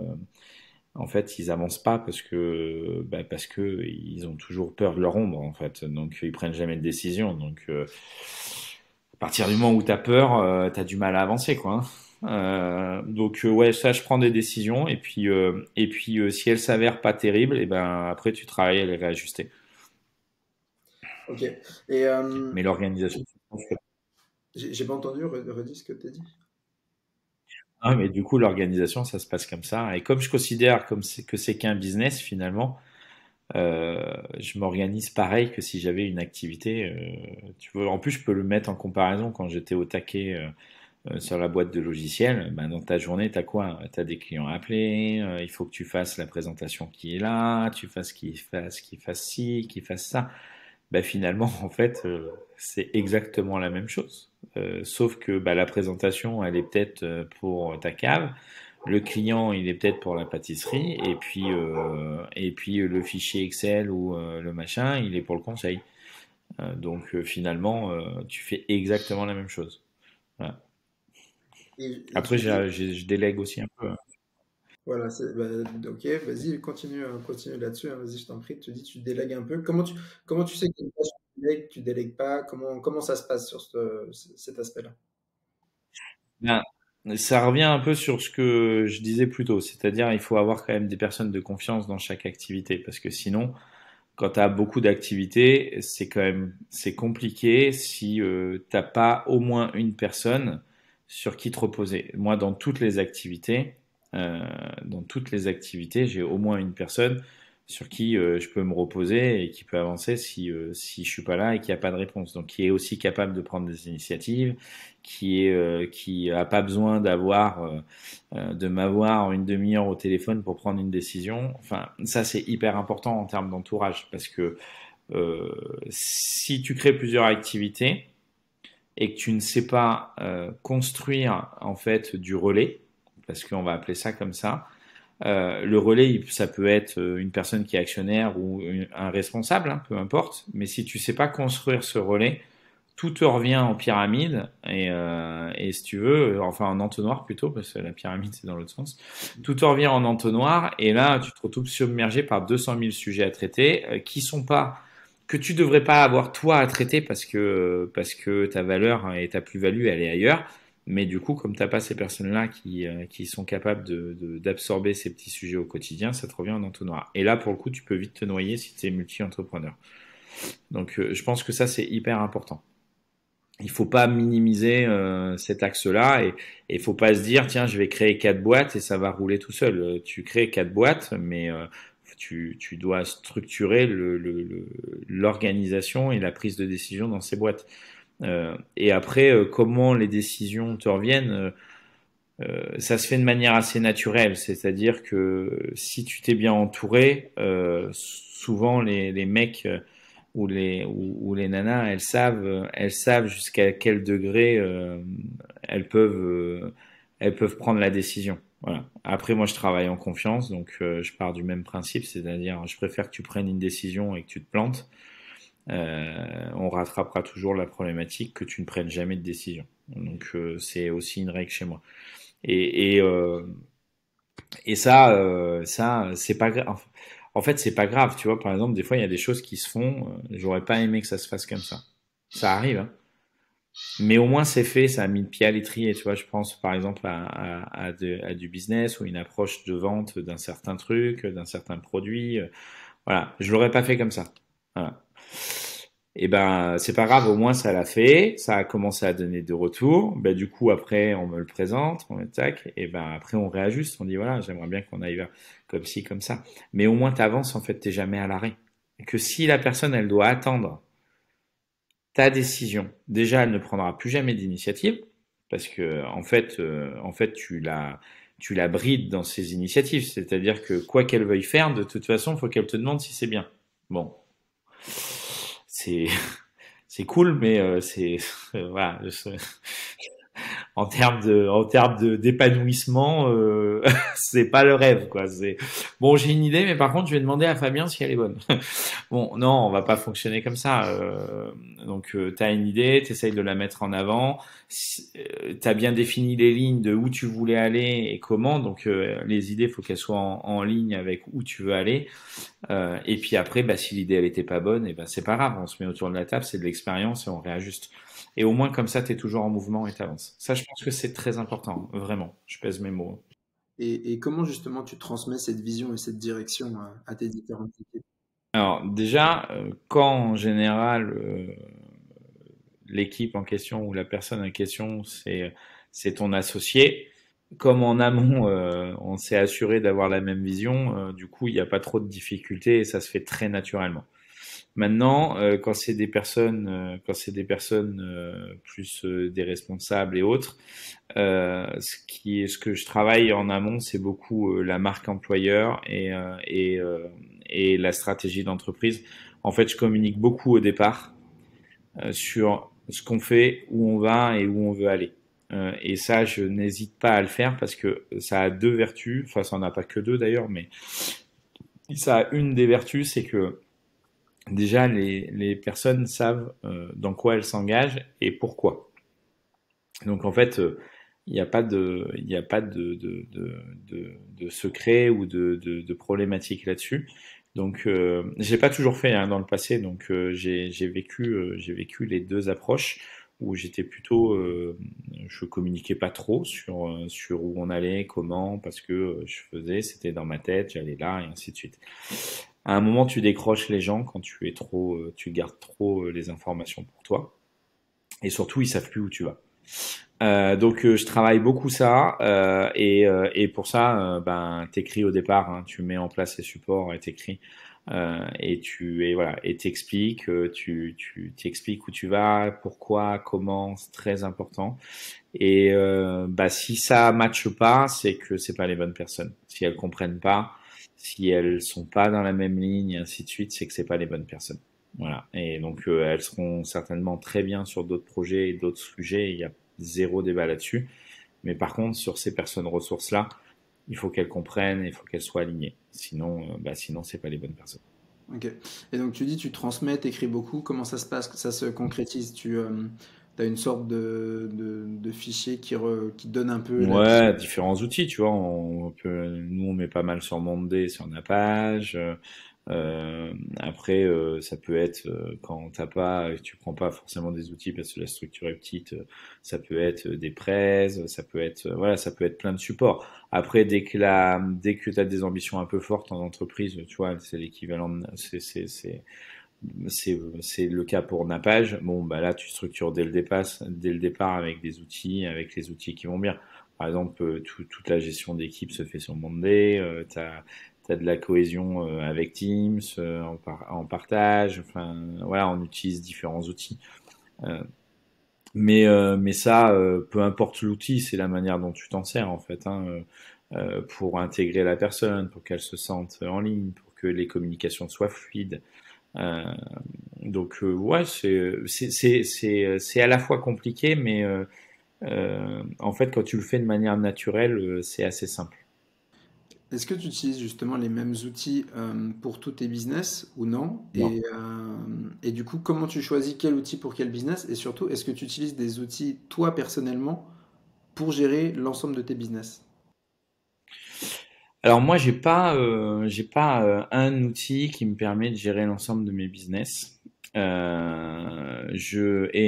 en fait, ils avancent pas parce que ils ont toujours peur de leur ombre, en fait. Donc, ils prennent jamais de décision. Donc, à partir du moment où t'as peur, t'as du mal à avancer, quoi. Hein. Donc, ouais, ça, je prends des décisions et puis, si elles s'avèrent pas terribles, et ben après, tu travailles à les réajuster. Ok. Et Mais l'organisation, j'ai pas entendu, redis ce que tu as dit. ah, mais du coup, l'organisation, ça se passe comme ça. Et comme je considère que c'est qu'un business, finalement, je m'organise pareil que si j'avais une activité. Tu vois, en plus, je peux le mettre en comparaison quand j'étais au taquet sur la boîte de logiciels. Ben, dans ta journée, tu as quoi? Tu as des clients à appeler, il faut que tu fasses la présentation qui est là, tu fasses qu'il fasse ci, qu'il fasse ça. Bah finalement, en fait, c'est exactement la même chose. Sauf que bah, la présentation, elle est peut-être pour ta cave, le client, il est peut-être pour la pâtisserie, et puis le fichier Excel ou le machin, il est pour le conseil. Donc finalement, tu fais exactement la même chose. Voilà. Et Après, tu dis, je délègue aussi un peu. Hein. voilà, ok, vas-y, continue là-dessus, hein, vas-y, je t'en prie. Tu dis, tu délègues un peu. Comment tu sais qu'une tâche tu délègues pas? Comment ça se passe sur cet aspect-là? Ben, ça revient un peu sur ce que je disais plus tôt, c'est-à-dire il faut avoir quand même des personnes de confiance dans chaque activité, parce que sinon, quand tu as beaucoup d'activités, c'est compliqué si t'as pas au moins une personne sur qui te reposer. Moi, euh, dans toutes les activités, j'ai au moins une personne sur qui je peux me reposer et qui peut avancer si je suis pas là et qu'il n'y a pas de réponse. Donc, qui est aussi capable de prendre des initiatives, qui a pas besoin de m'avoir une demi-heure au téléphone pour prendre une décision. Enfin, ça c'est hyper important en termes d'entourage parce que euh, si tu crées plusieurs activités et que tu ne sais pas construire en fait du relais, parce qu'on va appeler ça comme ça, le relais, ça peut être une personne qui est actionnaire ou un responsable, hein, peu importe. Mais si tu sais pas construire ce relais, tout te revient en pyramide et si tu veux, enfin en entonnoir plutôt, parce que la pyramide c'est dans l'autre sens, tout te revient en entonnoir et là tu te retrouves submergé par 200 000 sujets à traiter qui sont pas que tu devrais pas avoir toi à traiter parce que ta valeur et ta plus-value elle est ailleurs. Mais du coup, comme t'as pas ces personnes-là qui sont capables d'absorber ces petits sujets au quotidien, ça te revient en entonnoir. Et là, pour le coup, tu peux vite te noyer si tu es multi-entrepreneur. Donc, je pense que ça, c'est hyper important. Il faut pas minimiser cet axe-là et il faut pas se dire tiens je vais créer 4 boîtes et ça va rouler tout seul. Tu crées 4 boîtes mais tu dois structurer l'organisation et la prise de décision dans ces boîtes. Et après comment les décisions te reviennent ça se fait de manière assez naturelle, c'est-à-dire que si tu t'es bien entouré, souvent les mecs ou les nanas, elles savent jusqu'à quel degré elles peuvent elles peuvent prendre la décision. Voilà. Après, moi, je travaille en confiance, donc je pars du même principe, c'est-à-dire, je préfère que tu prennes une décision et que tu te plantes. On rattrapera toujours la problématique que tu ne prennes jamais de décision. Donc, c'est aussi une règle chez moi. Et, et, euh, et ça, c'est pas grave. En fait, c'est pas grave, tu vois. Par exemple, des fois, il y a des choses qui se font. J'aurais pas aimé que ça se fasse comme ça. Ça arrive, hein. Mais au moins, c'est fait. Ça a mis le pied à l'étrier. Tu vois, je pense par exemple à du business ou une approche de vente d'un certain truc, d'un certain produit. Voilà, je l'aurais pas fait comme ça. Voilà. Et ben, c'est pas grave, au moins ça l'a fait, ça a commencé à donner de retours. Ben, du coup, après, on me le présente, on me tac, et ben après, on réajuste, on dit voilà, j'aimerais bien qu'on aille vers comme ci, comme ça. Mais au moins, t'avances, en fait, t'es jamais à l'arrêt. Que si la personne, elle doit attendre ta décision, déjà, elle ne prendra plus jamais d'initiative, parce que en fait, tu la brides dans ses initiatives. C'est-à-dire que quoi qu'elle veuille faire, de toute façon, il faut qu'elle te demande si c'est bien. Bon, c'est c'est cool, mais c'est voilà, en termes de d'épanouissement, c'est pas le rêve quoi. C'est bon, j'ai une idée, mais par contre, je vais demander à Fabien si elle est bonne. Bon, non, on va pas fonctionner comme ça. Donc, t'as une idée, t'essayes de la mettre en avant. T'as bien défini les lignes de où tu voulais aller et comment. Donc, les idées, faut qu'elles soient en ligne avec où tu veux aller. Et puis après, bah, si l'idée elle était pas bonne, et ben c'est pas grave, on se met autour de la table, c'est de l'expérience et on réajuste. Et au moins comme ça, tu es toujours en mouvement et t'avances. Ça, je pense que c'est très important, vraiment. Je pèse mes mots. Et comment justement tu transmets cette vision et cette direction à tes différentes équipes? Alors déjà, quand en général l'équipe en question ou la personne en question, c'est ton associé. Comme en amont, on s'est assuré d'avoir la même vision, du coup, il n'y a pas trop de difficultés et ça se fait très naturellement. Maintenant, quand c'est des personnes plus des responsables et autres, ce que je travaille en amont, c'est beaucoup la marque employeur et la stratégie d'entreprise. En fait, je communique beaucoup au départ sur ce qu'on fait, où on va et où on veut aller. Et ça, je n'hésite pas à le faire parce que ça a deux vertus. Enfin, ça n'en a pas que deux d'ailleurs, mais ça a une des vertus, c'est que déjà, les personnes savent dans quoi elles s'engagent et pourquoi. Donc en fait, il n'y a pas il n'y a pas de secret ou de problématique là-dessus. Donc j'ai pas toujours fait hein, dans le passé, donc j'ai vécu les deux approches où j'étais plutôt je communiquais pas trop sur où on allait, comment, parce que je faisais, c'était dans ma tête, j'allais là et ainsi de suite. À un moment, tu décroches les gens quand tu es trop, tu gardes trop les informations pour toi. Et surtout, ils savent plus où tu vas. Donc, je travaille beaucoup ça. Et pour ça, ben, t'écris au départ. Hein, tu mets en place les supports et t'écris. Et voilà, et t'expliques, tu t'expliques où tu vas, pourquoi, comment, c'est très important. Et bah si ça matche pas, c'est que c'est pas les bonnes personnes. Si elles comprennent pas, si elles sont pas dans la même ligne, et ainsi de suite, c'est que c'est pas les bonnes personnes. Voilà. Et donc elles seront certainement très bien sur d'autres projets et d'autres sujets. Il y a zéro débat là-dessus. Mais par contre, sur ces personnes ressources-là, il faut qu'elles comprennent, il faut qu'elles soient alignées. Sinon, sinon c'est pas les bonnes personnes. Ok. Et donc tu dis tu transmets, t'écris beaucoup. Comment ça se passe? Ça se concrétise? Tu as une sorte de fichier qui donne un peu la vision. Ouais, différents outils, tu vois. Nous, on met pas mal sur Monday, sur Napage. Après, ça peut être quand t'as pas, tu prends pas forcément des outils parce que la structure est petite. Ça peut être des prêts, ça peut être, voilà, ça peut être plein de supports. Après, dès que t'as des ambitions un peu fortes en entreprise, tu vois, c'est l'équivalent, c'est le cas pour Napage. Bon, bah là, tu structures dès le départ avec des outils, avec les outils qui vont bien. Par exemple, toute la gestion d'équipe se fait sur Monday. T'as de la cohésion avec Teams, en partage. Enfin, voilà, on utilise différents outils. Euh, Mais ça, peu importe l'outil, c'est la manière dont tu t'en sers en fait, hein, pour intégrer la personne, pour qu'elle se sente en ligne, pour que les communications soient fluides. Euh, ouais, c'est à la fois compliqué, mais en fait, quand tu le fais de manière naturelle, c'est assez simple. Est-ce que tu utilises justement les mêmes outils pour tous tes business ou non? Non. Et du coup, comment tu choisis quel outil pour quel business? Et surtout, est-ce que tu utilises des outils toi personnellement pour gérer l'ensemble de tes business? Alors moi, j'ai pas un outil qui me permet de gérer l'ensemble de mes business. Et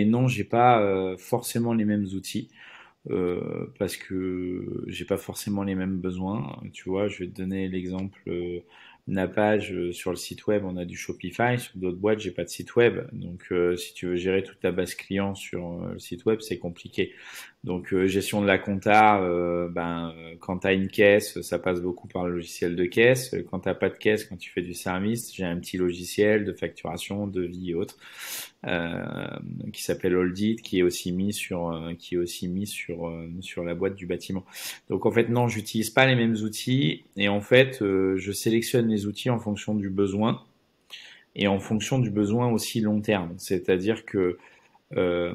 non, j'ai pas forcément les mêmes outils. Parce que j'ai pas forcément les mêmes besoins. Tu vois, je vais te donner l'exemple Napage sur le site web, on a du Shopify. Sur d'autres boîtes, j'ai pas de site web. Donc, si tu veux gérer toute ta base client sur le site web, c'est compliqué. Donc, gestion de la compta, quand tu as une caisse, ça passe beaucoup par le logiciel de caisse. Quand t'as pas de caisse, quand tu fais du service, j'ai un petit logiciel de facturation, de vie et autres, euh, qui s'appelle Holdit, qui est aussi mis sur la boîte du bâtiment. Donc en fait, non, j'utilise pas les mêmes outils et en fait, je sélectionne les outils en fonction du besoin et en fonction du besoin aussi long terme. C'est-à-dire que euh,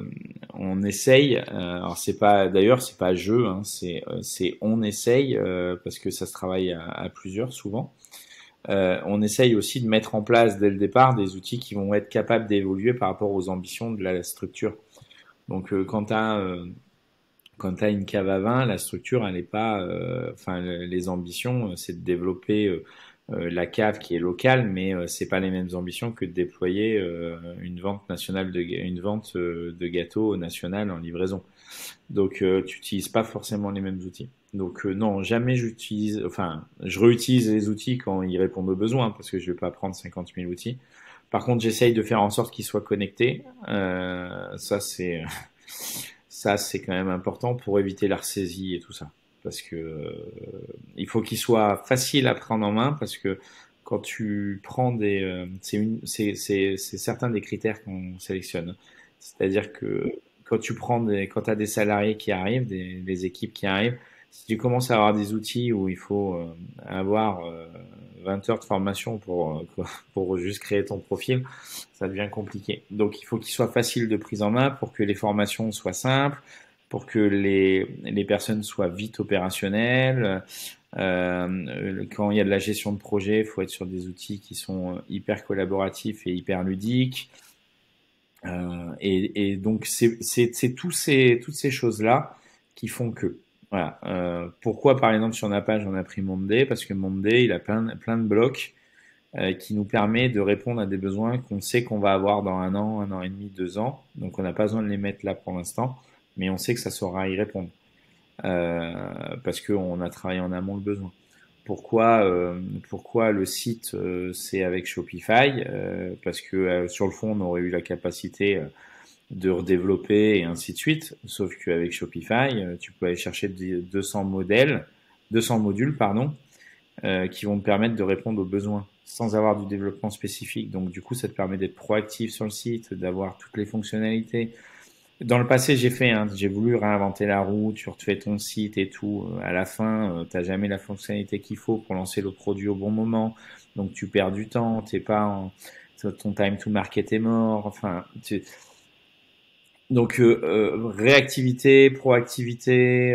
on essaye. Alors c'est pas jeu, hein, c'est on essaye parce que ça se travaille à plusieurs souvent. On essaye aussi de mettre en place dès le départ des outils qui vont être capables d'évoluer par rapport aux ambitions de la structure. Donc quand tu as une cave à vin, la structure, elle est pas, enfin les ambitions, c'est de développer la cave qui est locale, mais c'est pas les mêmes ambitions que de déployer une vente de gâteaux national en livraison. Donc tu n'utilises pas forcément les mêmes outils. Donc non, jamais j'utilise, enfin je réutilise les outils quand ils répondent aux besoins parce que je vais pas prendre 50 000 outils. Par contre, j'essaye de faire en sorte qu'ils soient connectés. Ça c'est quand même important pour éviter la ressaisie et tout ça. Parce que il faut qu'ils soient faciles à prendre en main parce que quand tu prends c'est certains des critères qu'on sélectionne. C'est-à-dire que quand tu as des salariés qui arrivent, des équipes qui arrivent, si tu commences à avoir des outils où il faut avoir 20 heures de formation pour juste créer ton profil, ça devient compliqué. Donc il faut qu'il soit facile de prise en main pour que les formations soient simples, pour que les personnes soient vite opérationnelles. Quand il y a de la gestion de projet, il faut être sur des outils qui sont hyper collaboratifs et hyper ludiques. Et donc c'est toutes ces choses-là qui font que voilà. Pourquoi par exemple sur Napage on a pris Monday? Parce que Monday il a plein de blocs qui nous permet de répondre à des besoins qu'on sait qu'on va avoir dans un an et demi, 2 ans. Donc on n'a pas besoin de les mettre là pour l'instant, mais on sait que ça saura y répondre parce qu'on a travaillé en amont le besoin. Pourquoi le site c'est avec Shopify? Parce que sur le fond on aurait eu la capacité de redévelopper et ainsi de suite. Sauf qu'avec Shopify, tu peux aller chercher 200 modules, pardon, qui vont te permettre de répondre aux besoins sans avoir du développement spécifique. Donc du coup, ça te permet d'être proactif sur le site, d'avoir toutes les fonctionnalités. Dans le passé, j'ai voulu réinventer la roue, tu refais ton site et tout. À la fin, t'as jamais la fonctionnalité qu'il faut pour lancer le produit au bon moment. Donc tu perds du temps, ton time to market est mort. Enfin, donc réactivité, proactivité,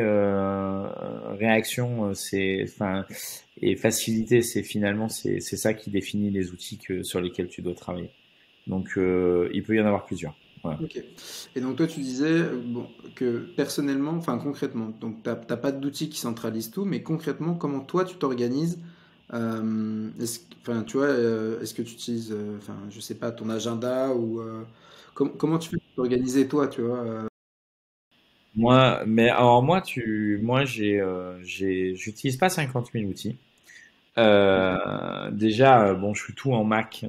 réaction, et facilité, c'est ça qui définit les outils sur lesquels tu dois travailler. Donc il peut y en avoir plusieurs. Voilà. Ok. Et donc toi, tu disais bon, que personnellement, enfin concrètement, donc t'as pas d'outils qui centralisent tout, mais concrètement, comment toi tu t'organises? Enfin, tu vois, est-ce que tu utilises, enfin, je sais pas, ton agenda ou comment tu fais pour t'organiser toi, tu vois? Mais alors j'utilise pas 50 000 outils. Déjà, bon, je suis tout en Mac,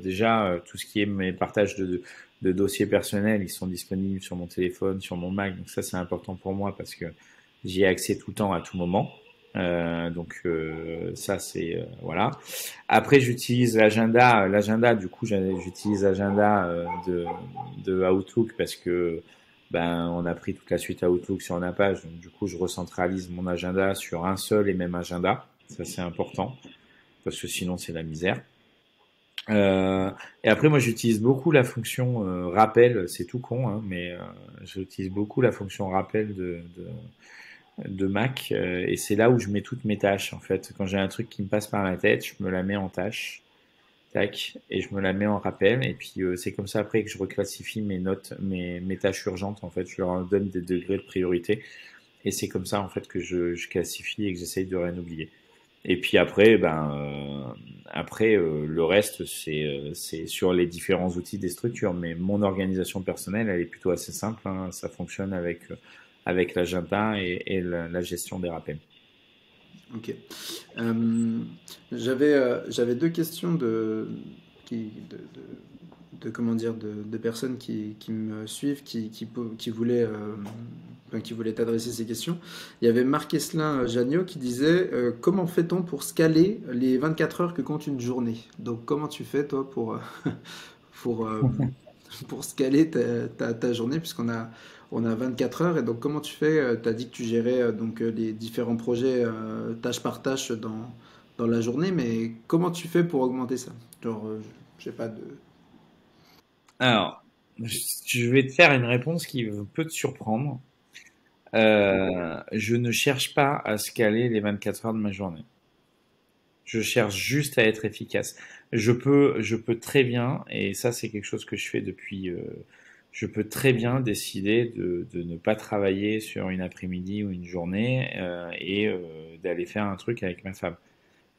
déjà tout ce qui est mes partages de dossiers personnels, ils sont disponibles sur mon téléphone, sur mon Mac. Donc ça, c'est important pour moi parce que j'y ai accès tout le temps, à tout moment. Ça c'est voilà. Après j'utilise l'agenda. L'agenda du coup j'utilise l'agenda de Outlook parce que ben on a pris toute la suite Outlook sur la page. Donc du coup je recentralise mon agenda sur un seul et même agenda. Ça c'est important parce que sinon c'est la misère. Euh, et après, moi, j'utilise beaucoup la fonction rappel. C'est tout con, hein, mais j'utilise beaucoup la fonction rappel de Mac. Et c'est là où je mets toutes mes tâches, en fait. Quand j'ai un truc qui me passe par la tête, je me la mets en tâche, tac, et je me la mets en rappel. Et puis, c'est comme ça après que je reclassifie mes notes, mes tâches urgentes, en fait. Je leur donne des degrés de priorité. Et c'est comme ça, en fait, que je classifie et que j'essaye de rien oublier. Et puis après, le reste, c'est sur les différents outils des structures. Mais mon organisation personnelle, elle est plutôt assez simple, hein. Ça fonctionne avec l'agenda et la gestion des rappels. Ok. Euh, j'avais deux questions qui, comment dire, de personnes qui me suivent, qui voulaient, qui voulaient t'adresser ces questions. Il y avait Marc-Eslin Jagnot qui disait comment fait-on pour scaler les 24 heures que compte une journée? Donc, comment tu fais, toi, pour, pour scaler ta journée, on a 24 heures, et donc comment tu fais? Tu as dit que tu gérais les différents projets tâche par tâche dans la journée, mais comment tu fais pour augmenter ça? Genre, je sais pas de... Alors, je vais te faire une réponse qui peut te surprendre. Je ne cherche pas à scaler les 24 heures de ma journée. Je cherche juste à être efficace. Je peux très bien, et ça c'est quelque chose que je fais depuis, je peux très bien décider de ne pas travailler sur une après-midi ou une journée d'aller faire un truc avec ma femme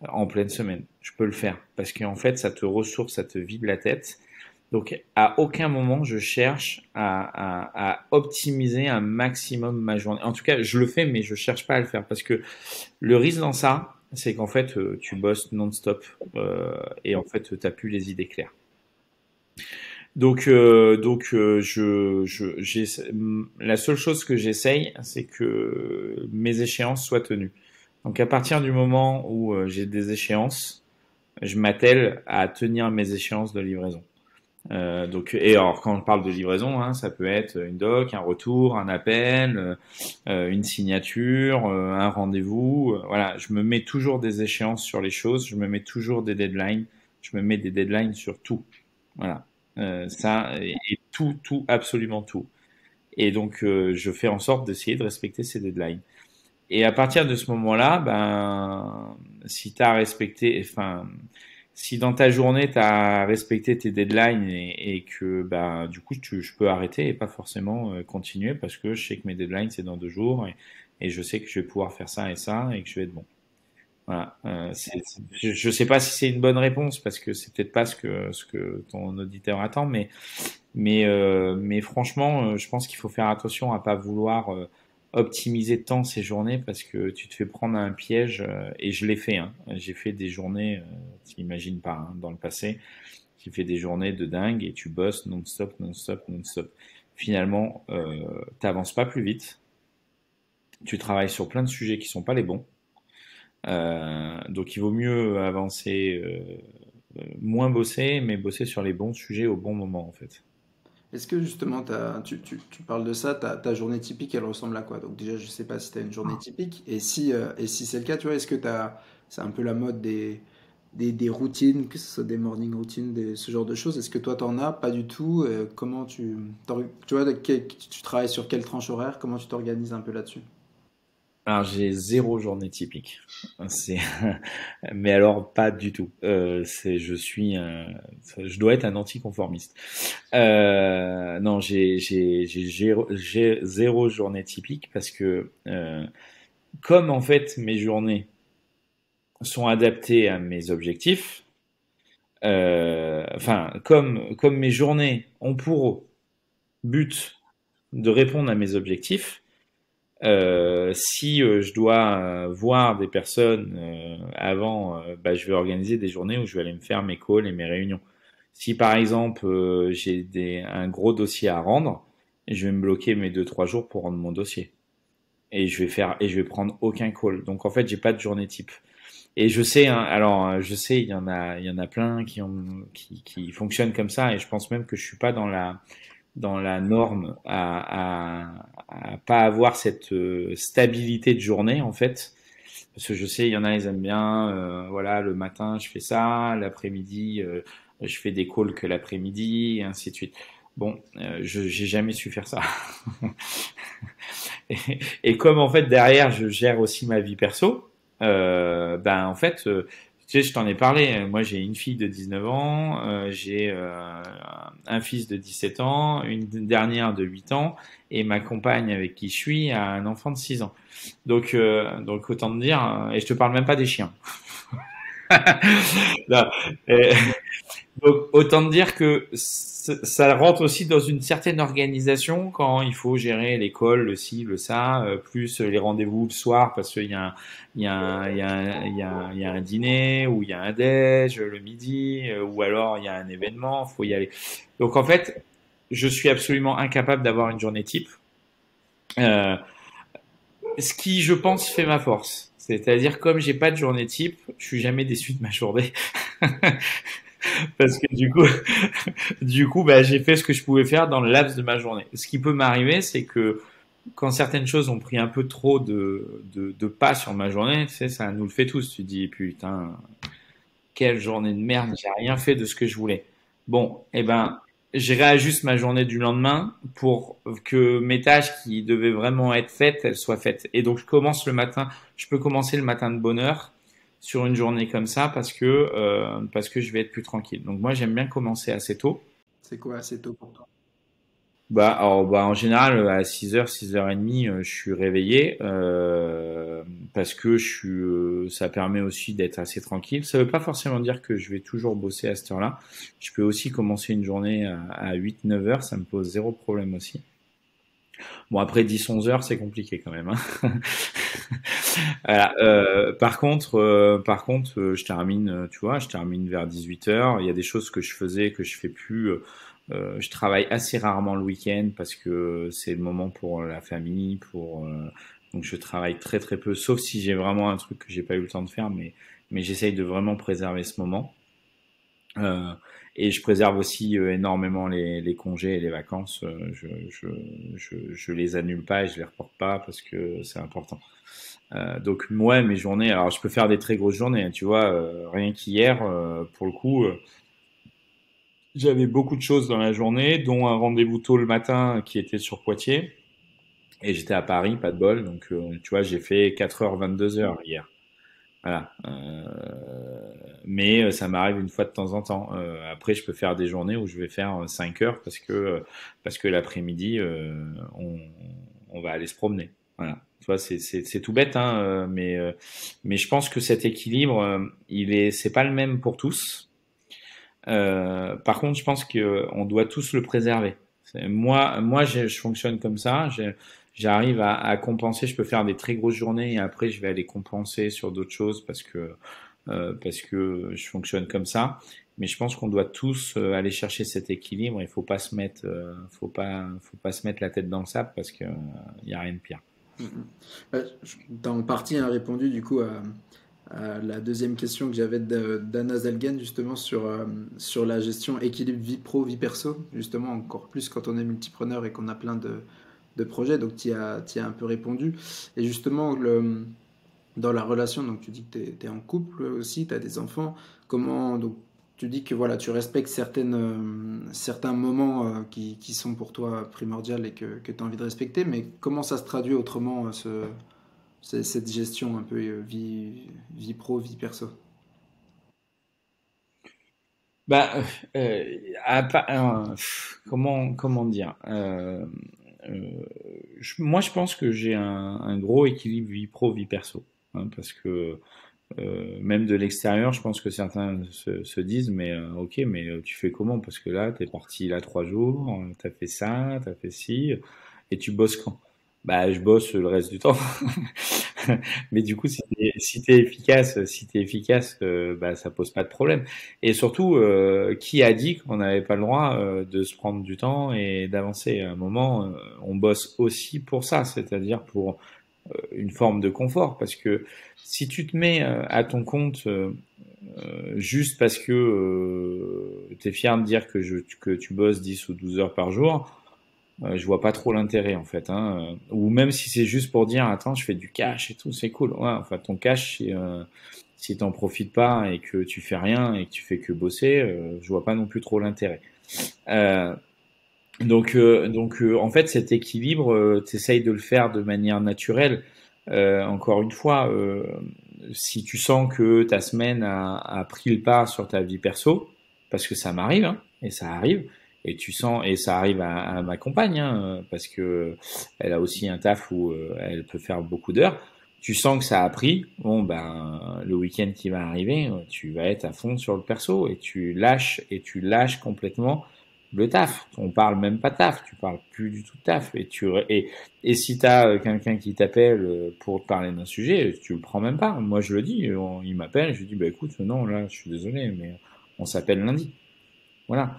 en pleine semaine. Je peux le faire parce qu'en fait ça te ressource, ça te vide la tête. Donc à aucun moment je cherche à optimiser un maximum ma journée. En tout cas, je le fais, mais je cherche pas à le faire parce que le risque dans ça, c'est qu'en fait, tu bosses non-stop et en fait, t'as plus les idées claires. La seule chose que j'essaye, c'est que mes échéances soient tenues. Donc, à partir du moment où j'ai des échéances, je m'attelle à tenir mes échéances de livraison. Et alors quand on parle de livraison, hein, ça peut être une doc, un retour, un appel, une signature, un rendez-vous. Voilà, je me mets toujours des échéances sur les choses, je me mets toujours des deadlines, je me mets des deadlines sur tout. Voilà, tout, absolument tout. Et donc je fais en sorte d'essayer de respecter ces deadlines. Et à partir de ce moment-là, ben, si tu as respecté, enfin, si dans ta journée tu as respecté tes deadlines et que, ben, du coup, je peux arrêter et pas forcément continuer parce que je sais que mes deadlines c'est dans 2 jours et je sais que je vais pouvoir faire ça et ça et que je vais être bon. Voilà. Je sais pas si c'est une bonne réponse parce que c'est peut-être pas ce que ton auditeur attend, mais franchement, je pense qu'il faut faire attention à pas vouloir optimiser tant ces journées parce que tu te fais prendre à un piège et je l'ai fait. Hein. J'ai fait des journées, t'imagines pas, hein, dans le passé, j'ai fait des journées de dingue et tu bosses non-stop, non-stop, non-stop. Finalement, t'avances pas plus vite. Tu travailles sur plein de sujets qui sont pas les bons. Donc il vaut mieux avancer, moins bosser, mais bosser sur les bons sujets au bon moment en fait. Est-ce que justement, tu parles de ça, ta journée typique, elle ressemble à quoi? Donc déjà, je sais pas si tu as une journée typique, et si c'est le cas, tu vois, est-ce que c'est un peu la mode des routines, que ce soit des morning routines, ce genre de choses? Est-ce que toi, t'en as? Pas du tout. Comment tu vois, tu travailles sur quelle tranche horaire? Comment tu t'organises un peu là-dessus? Alors j'ai zéro journée typique. C'est, mais alors pas du tout. Je dois être un anticonformiste. Non, j'ai zéro journée typique parce que comme en fait mes journées sont adaptées à mes objectifs, comme mes journées ont pour but de répondre à mes objectifs. Si je dois voir des personnes avant, je vais organiser des journées où je vais aller me faire mes calls et mes réunions. Si par exemple un gros dossier à rendre, je vais me bloquer mes 2-3 jours pour rendre mon dossier. et je vais prendre aucun call. Donc en fait, j'ai pas de journée type. Et je sais, hein, alors je sais, il y en a plein qui fonctionnent comme ça, et je pense même que je suis pas dans la norme à pas avoir cette stabilité de journée en fait. Parce que je sais, il y en a, ils aiment bien, voilà, le matin je fais ça, l'après-midi je fais des calls que l'après-midi, et ainsi de suite. Bon, j'ai jamais su faire ça. Et, et comme en fait derrière je gère aussi ma vie perso, ben en fait, tu sais, je t'en ai parlé. Moi, j'ai une fille de 19 ans, j'ai un fils de 17 ans, une dernière de 8 ans, et ma compagne avec qui je suis a un enfant de 6 ans. Donc autant te dire, et je te parle même pas des chiens. Là, et- donc, autant te dire que ça rentre aussi dans une certaine organisation quand il faut gérer l'école, le ci, le ça, plus les rendez-vous le soir parce qu'il y a un, il y a un, il y a un, il y a un, il y a un dîner ou il y a un déj le midi ou alors il y a un événement, faut y aller. Donc en fait, je suis absolument incapable d'avoir une journée type, euh, ce qui, je pense, fait ma force. C'est-à-dire comme j'ai pas de journée type, je suis jamais déçu de ma journée parce que du coup, bah, j'ai fait ce que je pouvais faire dans le laps de ma journée. Ce qui peut m'arriver, c'est que quand certaines choses ont pris un peu trop de pas sur ma journée, tu sais, ça nous le fait tous. Tu te dis, putain, quelle journée de merde, j'ai rien fait de ce que je voulais. Bon, eh ben, je réajuste ma journée du lendemain pour que mes tâches qui devaient vraiment être faites, elles soient faites. Et donc, je commence le matin, je peux commencer le matin de bonne heure sur une journée comme ça parce que je vais être plus tranquille. Donc, moi, j'aime bien commencer assez tôt. C'est quoi assez tôt pour toi? Bah, en général, à 6h, 6h30, je suis réveillé parce que ça permet aussi d'être assez tranquille. Ça veut pas forcément dire que je vais toujours bosser à cette heure-là. Je peux aussi commencer une journée à 8, 9 heures, ça me pose zéro problème aussi. Bon, après 10, 11 heures, c'est compliqué quand même, hein. Voilà. Par contre, je termine, tu vois, je termine vers 18 heures. Il y a des choses que je faisais que je fais plus. Je travaille assez rarement le week-end parce que c'est le moment pour la famille, donc je travaille très très peu, sauf si j'ai vraiment un truc que j'ai pas eu le temps de faire, mais j'essaye de vraiment préserver ce moment. Euh, et je préserve aussi énormément les congés et les vacances. Je les annule pas et je les reporte pas parce que c'est important. Donc ouais, mes journées, alors je peux faire des très grosses journées, hein, tu vois, rien qu'hier, pour le coup, j'avais beaucoup de choses dans la journée, dont un rendez-vous tôt le matin qui était sur Poitiers, et j'étais à Paris, pas de bol, donc tu vois, j'ai fait 4h, 22h hier. Voilà. Mais ça m'arrive une fois de temps en temps. Après, je peux faire des journées où je vais faire 5 heures parce que l'après-midi, on va aller se promener. Voilà. Tu vois, c'est tout bête, hein, mais je pense que cet équilibre, c'est pas le même pour tous. Par contre, je pense que on doit tous le préserver. Moi, je fonctionne comme ça. J'arrive à compenser. Je peux faire des très grosses journées et après, je vais aller compenser sur d'autres choses parce que je fonctionne comme ça. Mais je pense qu'on doit tous aller chercher cet équilibre. Il faut pas se mettre, faut pas se mettre la tête dans le sable parce que y a rien de pire. Mm, mm. T'as en partie répondu du coup à la deuxième question que j'avais d'Anna Zalgan justement sur la gestion équilibre vie pro, vie perso, justement encore plus quand on est multipreneur et qu'on a plein de projets, donc t'y as un peu répondu. Et justement, dans la relation, donc tu dis que tu es en couple aussi, tu as des enfants, comment, donc tu dis que voilà, tu respectes certains moments qui sont pour toi primordiaux et que tu as envie de respecter, mais comment ça se traduit autrement, cette gestion un peu vie pro, vie perso? Bah, comment dire moi, je pense que j'ai un gros équilibre vie pro, vie perso, hein, parce que même de l'extérieur, je pense que certains se disent, mais ok, mais tu fais comment? Parce que là, t'es parti là 3 jours, t'as fait ça, t'as fait ci, et tu bosses quand? Bah, je bosse le reste du temps. Mais du coup, si t'es efficace, bah, ça pose pas de problème. Et surtout, qui a dit qu'on n'avait pas le droit de se prendre du temps et d'avancer? À un moment, on bosse aussi pour ça, c'est-à-dire pour une forme de confort, parce que si tu te mets à ton compte juste parce que tu es fier de dire que tu bosses 10 ou 12 heures par jour, je vois pas trop l'intérêt en fait. Hein. Ou même si c'est juste pour dire attends, je fais du cash et tout, c'est cool. Ouais, enfin ton cash, si t'en profites pas et que tu fais rien et que tu fais que bosser, je vois pas non plus trop l'intérêt. Euh, donc, en fait, cet équilibre, t'essayes de le faire de manière naturelle. Encore une fois, si tu sens que ta semaine a pris le pas sur ta vie perso, parce que ça m'arrive, hein, et ça arrive, et tu sens, et ça arrive à ma compagne, hein, parce que elle a aussi un taf où elle peut faire beaucoup d'heures. Tu sens que ça a pris, bon ben le week-end qui va arriver, tu vas être à fond sur le perso et tu lâches complètement le taf. On parle même pas taf, tu parles plus du tout de taf. Et si t'as quelqu'un qui t'appelle pour te parler d'un sujet, tu le prends même pas. Moi je le dis, il m'appelle, je lui dis bah écoute non là je suis désolé mais on s'appelle lundi. Voilà.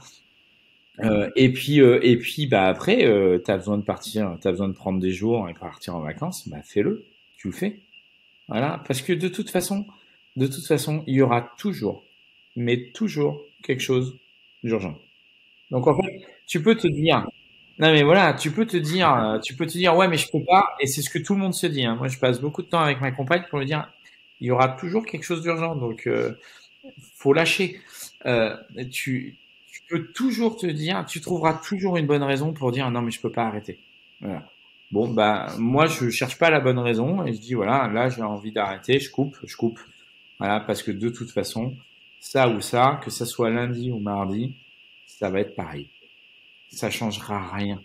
Et puis bah après t'as besoin de partir, t'as besoin de prendre des jours et partir en vacances, bah fais-le, tu le fais. Voilà, parce que de toute façon, il y aura toujours, mais toujours quelque chose d'urgent. Donc en fait, tu peux te dire, non mais voilà, tu peux te dire, ouais mais je peux pas, et c'est ce que tout le monde se dit. Hein. Moi, je passe beaucoup de temps avec ma compagne pour lui dire, il y aura toujours quelque chose d'urgent, donc faut lâcher. Euh, tu, tu peux toujours te dire, tu trouveras toujours une bonne raison pour dire, non mais je peux pas arrêter. Voilà. Bon bah moi je cherche pas la bonne raison et je dis voilà, là j'ai envie d'arrêter, je coupe. Voilà, parce que de toute façon, ça ou ça, que ça soit lundi ou mardi, ça va être pareil. Ça changera rien.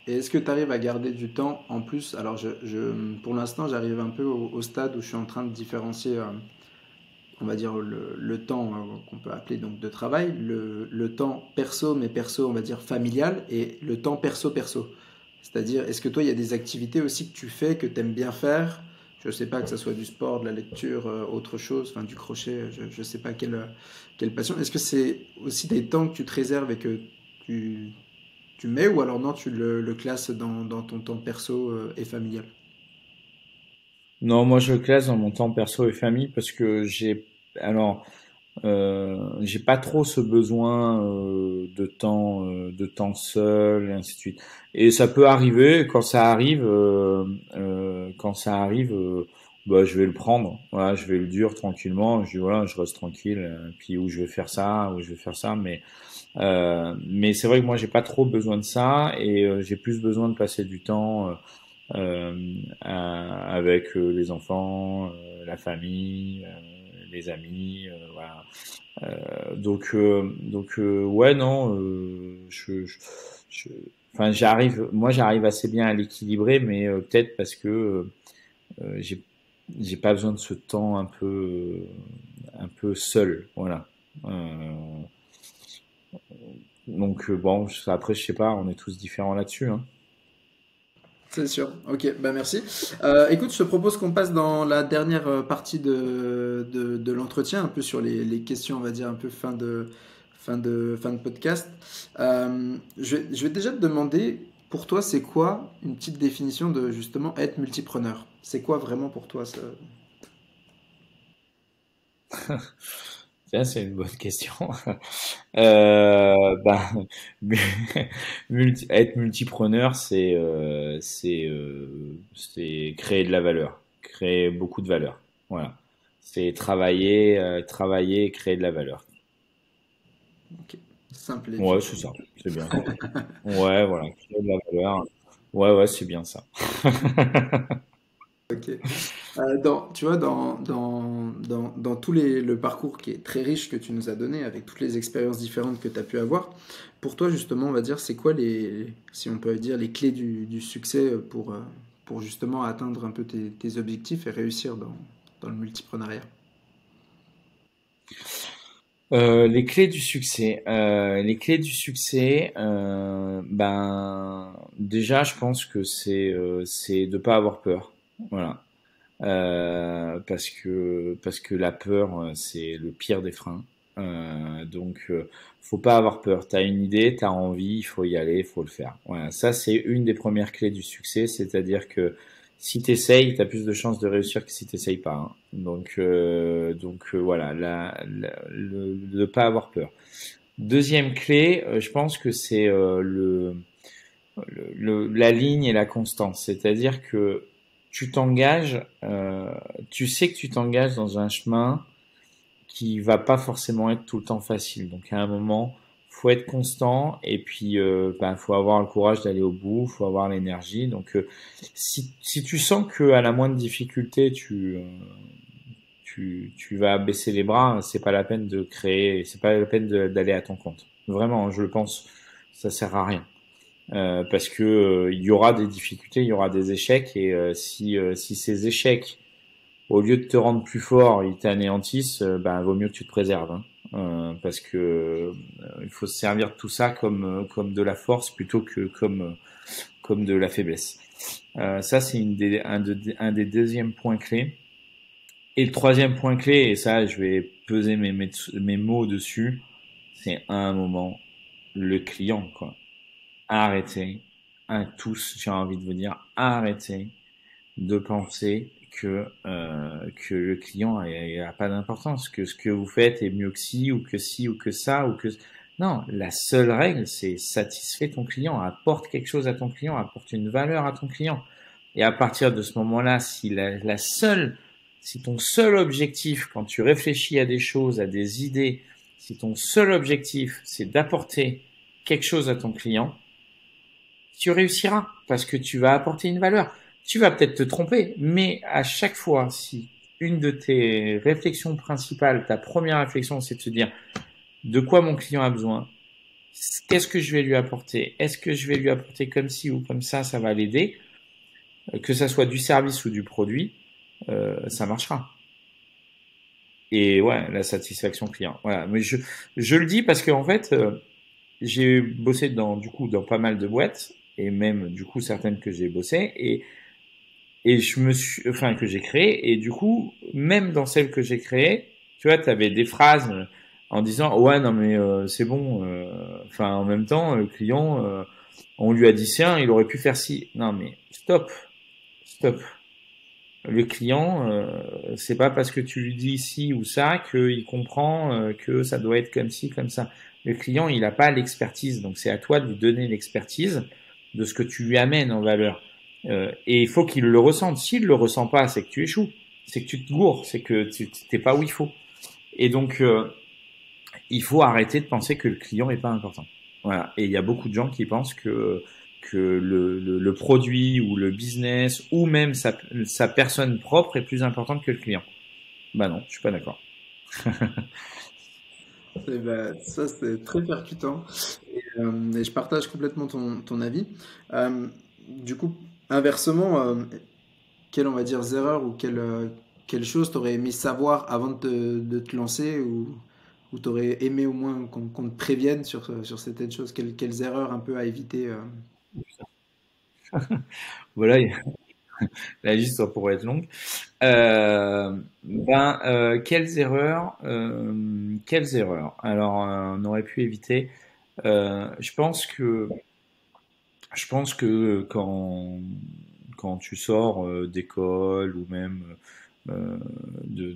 Et est-ce que tu arrives à garder du temps en plus? Alors, pour l'instant, j'arrive un peu au stade où je suis en train de différencier, on va dire, le temps qu'on peut appeler donc de travail, le temps perso, mais perso, on va dire familial, et le temps perso-perso. C'est-à-dire, est-ce que toi, il y a des activités aussi que tu fais, que tu aimes bien faire? Je ne sais pas, que ce soit du sport, de la lecture, autre chose, enfin du crochet, je ne sais pas quelle passion. Est-ce que c'est aussi des temps que tu te réserves et que tu, tu mets, ou alors non, tu le classes dans ton temps perso et familial? Non, moi je le classe dans mon temps perso et famille parce que alors, j'ai pas trop ce besoin de temps seul et ainsi de suite. Et ça peut arriver quand ça arrive, bah je vais le prendre. Voilà, je vais le dire tranquillement. Je dis voilà, je reste tranquille. Puis où je vais faire ça, où je vais faire ça. Mais c'est vrai que moi j'ai pas trop besoin de ça et j'ai plus besoin de passer du temps avec les enfants, la famille, les amis, voilà. Ouais non, je- enfin moi j'arrive assez bien à l'équilibrer, mais peut-être parce que j'ai pas besoin de ce temps un peu seul, voilà. Euh, bon, après je sais pas, on est tous différents là-dessus, hein. C'est sûr. Ok, bah merci. Écoute, je te propose qu'on passe dans la dernière partie de l'entretien, un peu sur les questions, on va dire, un peu fin de podcast. Je vais déjà te demander, pour toi, c'est quoi une petite définition de justement être multipreneur? C'est quoi vraiment pour toi ça? Ça, c'est une bonne question. Ben, être multipreneur, c'est créer de la valeur, créer beaucoup de valeur. Voilà. C'est travailler et créer de la valeur. Ok, simple et Ouais, efficace. c'est ça. C'est bien ça. Ouais, voilà. Créer de la valeur. Ouais, ouais, c'est bien ça. Ok. Tu vois, dans le parcours qui est très riche que tu nous as donné, avec toutes les expériences différentes que tu as pu avoir, pour toi, justement, on va dire, c'est quoi si on peut dire, les clés du succès pour justement atteindre un peu tes objectifs et réussir dans le multipreneuriat? Les clés du succès. Les clés du succès, ben déjà, je pense que c'est de pas avoir peur. Voilà. Parce que la peur, c'est le pire des freins. Faut pas avoir peur. T'as une idée, t'as envie, il faut y aller, il faut le faire. Voilà, ça c'est une des premières clés du succès, c'est-à-dire que Si t'essayes, t'as plus de chances de réussir que si t'essayes pas, hein. Voilà, ne pas avoir peur. Deuxième clé, je pense que c'est la ligne et la constance. C'est-à-dire que tu t'engages, tu sais que tu t'engages dans un chemin qui va pas forcément être tout le temps facile. Donc à un moment, faut être constant et puis faut avoir le courage d'aller au bout, faut avoir l'énergie. Donc si tu sens que à la moindre difficulté tu vas baisser les bras, c'est pas la peine de créer, c'est pas la peine d'aller à ton compte. Vraiment, je le pense, ça sert à rien. Parce que il y aura des difficultés, il y aura des échecs et si ces échecs au lieu de te rendre plus fort, ils t'anéantissent, vaut mieux que tu te préserves, hein. Parce que il faut se servir de tout ça comme de la force plutôt que comme de la faiblesse. Ça c'est un des deuxièmes points clés. Et le troisième point clé, et ça je vais peser mes mots dessus, c'est à un moment le client, quoi. Arrêtez, à tous, j'ai envie de vous dire, arrêtez de penser que le client a pas d'importance, que ce que vous faites est mieux que ci ou que ça ou que non, la seule règle c'est satisfais ton client, apporte quelque chose à ton client, apporte une valeur à ton client. Et à partir de ce moment-là, si ton seul objectif quand tu réfléchis à des choses, à des idées, si ton seul objectif c'est d'apporter quelque chose à ton client, tu réussiras parce que tu vas apporter une valeur. Tu vas peut-être te tromper, mais à chaque fois, si une de tes réflexions principales, ta première réflexion, c'est de se dire de quoi mon client a besoin, qu'est-ce que je vais lui apporter, est-ce que je vais lui apporter comme ci ou comme ça va l'aider, que ça soit du service ou du produit, ça marchera. Et ouais, la satisfaction client. Voilà, mais je le dis parce que en fait, j'ai bossé dans pas mal de boîtes et même du coup certaines que j'ai bossé et que j'ai créé et du coup même dans celles que j'ai créées, tu vois, tu avais des phrases en disant ouais non mais c'est bon, en même temps le client on lui a dit tiens, il aurait pu faire ci. Non mais stop. Le client, c'est pas parce que tu lui dis ci ou ça qu'il comprend que ça doit être comme ci, comme ça. Le client, il n'a pas l'expertise, donc c'est à toi de lui donner l'expertise de ce que tu lui amènes en valeur. Et il faut qu'il le ressente. S'il le ressent pas, c'est que tu échoues, c'est que tu te gourres, c'est que tu t'es pas où il faut. Et donc, il faut arrêter de penser que le client est pas important. Voilà. Et il y a beaucoup de gens qui pensent que le produit ou le business ou même sa personne propre est plus importante que le client. Bah non, je suis pas d'accord. Ça, c'est très percutant. Et je partage complètement ton avis. Du coup, inversement, quelles, on va dire, erreurs ou quelle chose t'aurais aimé savoir avant de te lancer ou t'aurais aimé au moins qu'on te prévienne sur certaines choses? Quelles erreurs un peu à éviter Voilà, la liste pourrait être longue. Quelles erreurs? Alors, on aurait pu éviter. Je pense que quand tu sors d'école ou même euh, de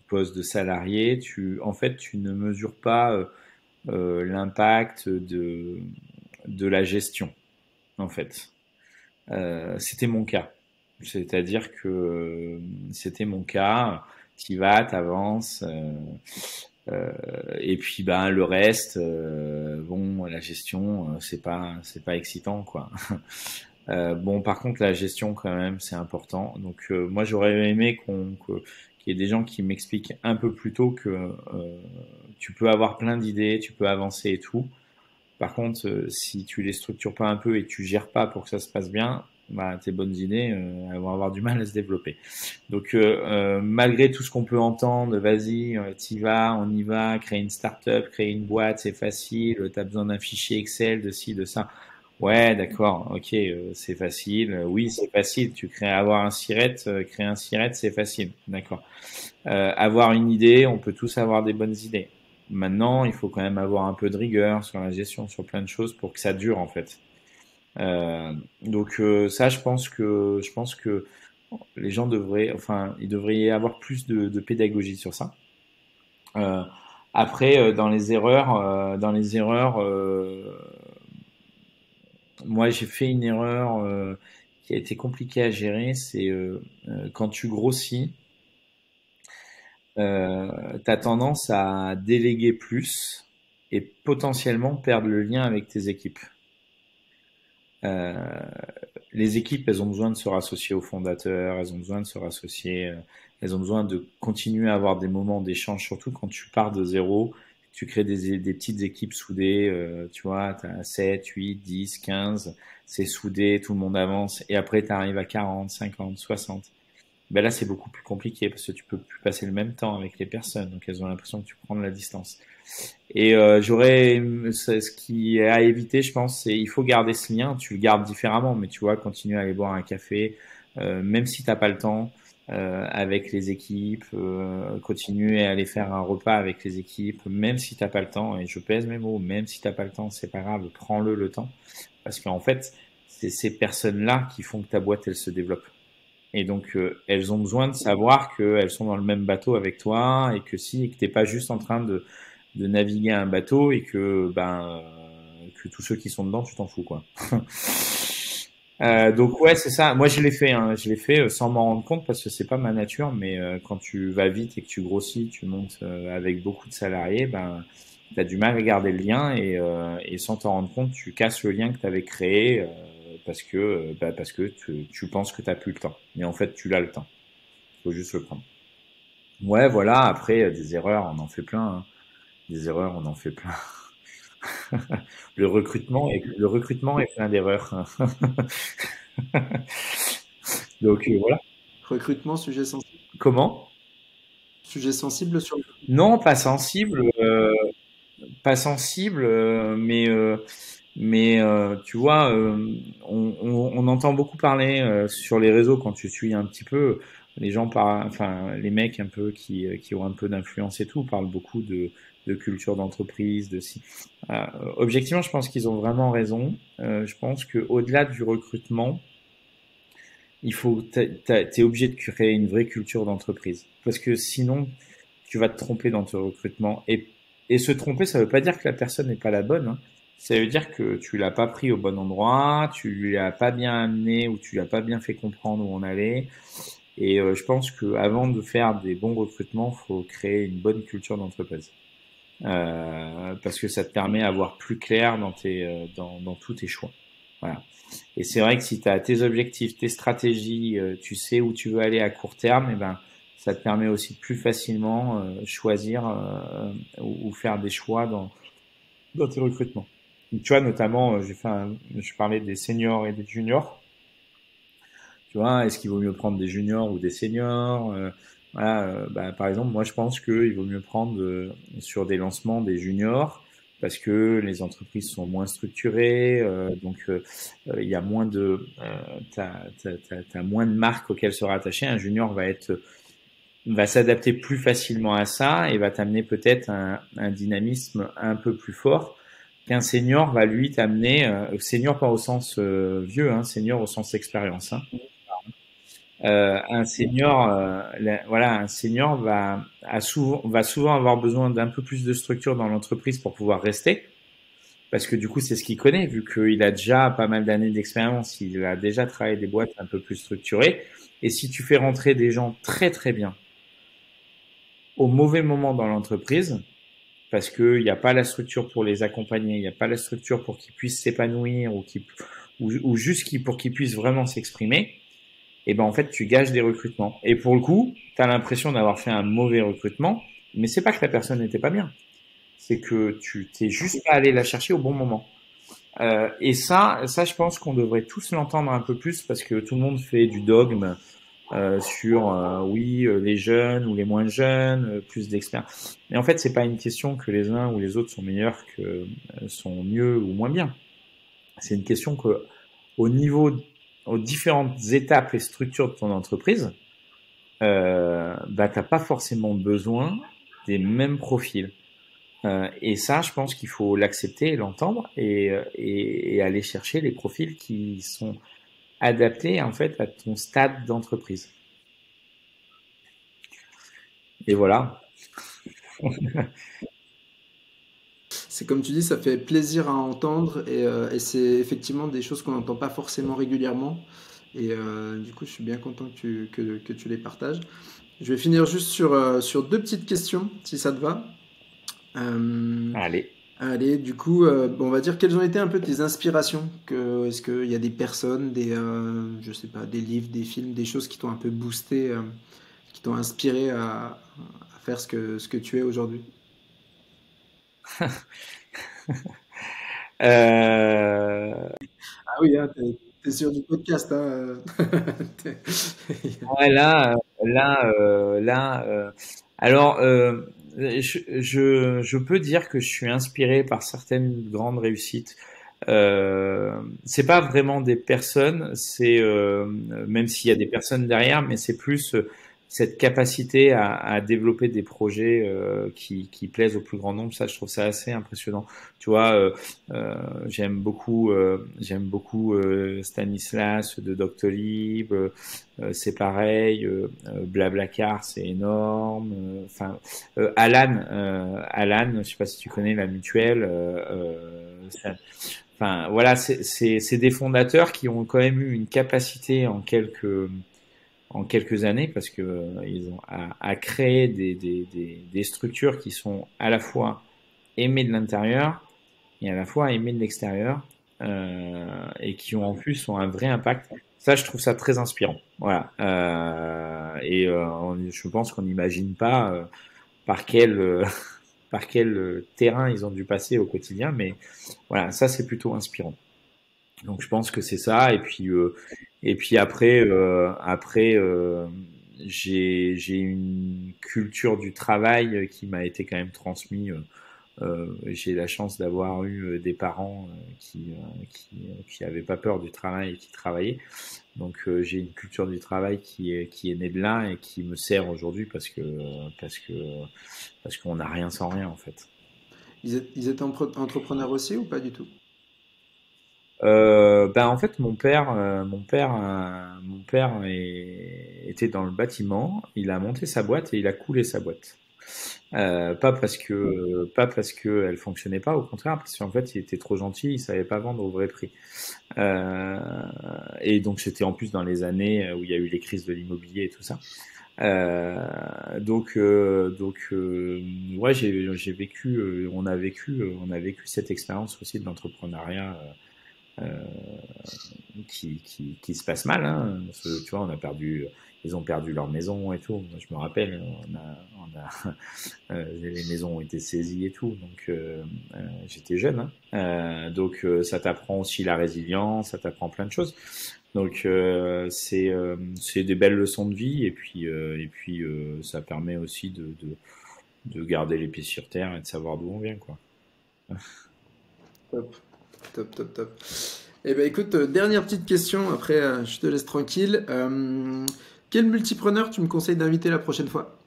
poste de salarié, en fait, tu ne mesures pas l'impact de la gestion, en fait. C'était mon cas. C'est-à-dire que c'était mon cas. T'y vas, t'avances, et puis le reste, bon, la gestion, c'est pas excitant, quoi. Bon, par contre, la gestion, quand même, c'est important. Donc, moi, j'aurais aimé qu'il y ait des gens qui m'expliquent un peu plus tôt que tu peux avoir plein d'idées, tu peux avancer et tout. Par contre, si tu les structures pas un peu et que tu gères pas pour que ça se passe bien, tes bonnes idées elles vont avoir du mal à se développer. Donc, malgré tout ce qu'on peut entendre, vas-y, t'y vas, on y va, créer une start-up, créer une boîte, c'est facile, t'as besoin d'un fichier Excel, de ci, de ça. Ouais, d'accord, ok, c'est facile. Oui, c'est facile. Avoir un siret, créer un siret, c'est facile. D'accord. Avoir une idée, on peut tous avoir des bonnes idées. Maintenant, il faut quand même avoir un peu de rigueur sur la gestion, sur plein de choses pour que ça dure en fait. Ça, je pense que les gens devraient, enfin, il devrait y avoir plus de pédagogie sur ça. Euh, Après, moi, j'ai fait une erreur qui a été compliquée à gérer. C'est quand tu grossis, tu as tendance à déléguer plus et potentiellement perdre le lien avec tes équipes. Euh, les équipes, elles ont besoin de se rassocier aux fondateurs, elles ont besoin de se rassocier, elles ont besoin de continuer à avoir des moments d'échange, surtout quand tu pars de zéro, tu crées des petites équipes soudées, tu vois, tu as 7, 8, 10, 15, c'est soudé, tout le monde avance, et après tu arrives à 40, 50, 60. Ben là, c'est beaucoup plus compliqué parce que tu peux plus passer le même temps avec les personnes, donc elles ont l'impression que tu prends de la distance. Et ce qui est à éviter, je pense, c'est il faut garder ce lien. Tu le gardes différemment, mais tu vois, continuer à aller boire un café, même si t'as pas le temps, avec les équipes, continuer à aller faire un repas avec les équipes, même si t'as pas le temps. Et je pèse mes mots, même si t'as pas le temps, c'est pas grave, prends-le le temps, parce qu'en fait, c'est ces personnes-là qui font que ta boîte elle se développe. Et donc, elles ont besoin de savoir qu'elles sont dans le même bateau avec toi et que si, et que t'es pas juste en train de naviguer un bateau et que tous ceux qui sont dedans, tu t'en fous, quoi. Donc ouais, c'est ça. Moi, je l'ai fait, hein. Je l'ai fait sans m'en rendre compte parce que c'est pas ma nature. Mais quand tu vas vite et que tu grossis, tu montes avec beaucoup de salariés, ben, t'as du mal à garder le lien et sans t'en rendre compte, tu casses le lien que tu avais créé parce que tu penses que t'as plus le temps. Mais en fait, tu l'as le temps. Faut juste le prendre. Ouais, voilà. Après, des erreurs, on en fait plein, hein. Des erreurs, on en fait plein. Le recrutement est plein d'erreurs. Donc voilà. Recrutement, sujet sensible. Comment? Sujet sensible sur le Non, pas sensible, mais tu vois, on entend beaucoup parler sur les réseaux quand tu suis un petit peu. Les gens parlent, enfin les mecs un peu qui ont un peu d'influence et tout parlent beaucoup de culture d'entreprise, de si. Objectivement, je pense qu'ils ont vraiment raison. Je pense que au-delà du recrutement, t'es obligé de créer une vraie culture d'entreprise. Parce que sinon, tu vas te tromper dans ton recrutement. Et se tromper, ça veut pas dire que la personne n'est pas la bonne, hein. Ça veut dire que tu l'as pas pris au bon endroit, tu lui as pas bien amené ou tu lui as pas bien fait comprendre où on allait. Et je pense que avant de faire des bons recrutements, faut créer une bonne culture d'entreprise. Parce que ça te permet d'avoir plus clair dans tous tes choix. Voilà. Et c'est vrai que si tu as tes objectifs, tes stratégies, tu sais où tu veux aller à court terme, et ben ça te permet aussi de plus facilement choisir ou faire des choix dans tes recrutements. Donc, tu vois, notamment, je parlais des seniors et des juniors. Tu vois, est-ce qu'il vaut mieux prendre des juniors ou des seniors? Voilà, par exemple, moi je pense qu'il vaut mieux prendre sur des lancements des juniors parce que les entreprises sont moins structurées, il y a t'as moins de marques auxquelles se rattacher. Un junior va s'adapter plus facilement à ça et va t'amener peut-être un dynamisme un peu plus fort qu'un senior va lui t'amener, senior pas au sens vieux, hein, senior au sens expérience, hein. Un senior va souvent avoir besoin d'un peu plus de structure dans l'entreprise pour pouvoir rester, parce que du coup c'est ce qu'il connaît, vu qu'il a déjà pas mal d'années d'expérience, il a déjà travaillé des boîtes un peu plus structurées. Et si tu fais rentrer des gens très très bien au mauvais moment dans l'entreprise, parce qu'il n'y a pas la structure pour les accompagner, il n'y a pas la structure pour qu'ils puissent s'épanouir ou juste pour qu'ils puissent vraiment s'exprimer, et ben en fait tu gages des recrutements. Et pour le coup, tu as l'impression d'avoir fait un mauvais recrutement, mais c'est pas que la personne n'était pas bien, c'est que tu t'es juste pas allé la chercher au bon moment. Et ça, je pense qu'on devrait tous l'entendre un peu plus parce que tout le monde fait du dogme sur oui les jeunes ou les moins jeunes, plus d'expérience. Mais en fait, c'est pas une question que les uns ou les autres sont meilleurs sont mieux ou moins bien. C'est une question que au niveau aux différentes étapes et structures de ton entreprise, t'as pas forcément besoin des mêmes profils. Et ça, je pense qu'il faut l'accepter et l'entendre et aller chercher les profils qui sont adaptés en fait à ton stade d'entreprise. Et voilà. C'est comme tu dis, ça fait plaisir à entendre et c'est effectivement des choses qu'on n'entend pas forcément régulièrement. Et du coup, je suis bien content que tu les partages. Je vais finir juste sur deux petites questions, si ça te va. Euh, Allez. Allez, du coup, bon, on va dire quelles ont été un peu tes inspirations. Est-ce qu'il y a des personnes, je sais pas, des livres, des films, des choses qui t'ont un peu boosté, qui t'ont inspiré à faire ce que tu es aujourd'hui? Euh, Ah oui, hein, t'es sur du podcast, hein. T'es- ouais, là. Alors, je peux dire que je suis inspiré par certaines grandes réussites. C'est pas vraiment des personnes, c'est même s'il y a des personnes derrière, mais c'est plus cette capacité à développer des projets qui plaisent au plus grand nombre. Ça, je trouve ça assez impressionnant. Tu vois, j'aime beaucoup Stanislas de Doctolib. C'est pareil. Blablacar, c'est énorme. Enfin, Alan, je sais pas si tu connais la mutuelle. Enfin, voilà, c'est des fondateurs qui ont quand même eu une capacité en quelques années parce que ils ont à créer des structures qui sont à la fois aimées de l'intérieur et à la fois aimées de l'extérieur et qui ont en plus ont un vrai impact. Ça, je trouve ça très inspirant. Voilà. Je pense qu'on n'imagine pas par quel par quel terrain ils ont dû passer au quotidien, mais voilà, ça c'est plutôt inspirant. Donc je pense que c'est ça. Et puis après j'ai une culture du travail qui m'a été quand même transmise. J'ai la chance d'avoir eu des parents qui avaient pas peur du travail et qui travaillaient. Donc j'ai une culture du travail qui est née de là et qui me sert aujourd'hui parce que parce qu'on n'a rien sans rien en fait. Ils étaient entrepreneurs aussi ou pas du tout? Ben en fait mon père était dans le bâtiment. Il a monté sa boîte et il a coulé sa boîte. Pas parce que elle fonctionnait pas, au contraire, parce qu'en fait il était trop gentil, il savait pas vendre au vrai prix. Euh, et donc c'était en plus dans les années où il y a eu les crises de l'immobilier et tout ça. Ouais, j'ai vécu, on a vécu cette expérience aussi de l'entrepreneuriat euh, qui se passe mal. Hein. Parce que, tu vois, ils ont perdu leur maison et tout. Moi, je me rappelle, les maisons ont été saisies et tout. Donc, j'étais jeune. Hein. Ça t'apprend aussi la résilience, ça t'apprend plein de choses. Donc, c'est des belles leçons de vie. Et puis, ça permet aussi de garder les pieds sur terre et de savoir d'où on vient, quoi. Top, top, top, top. Eh ben écoute, dernière petite question, après je te laisse tranquille. Quel multipreneur tu me conseilles d'inviter la prochaine fois?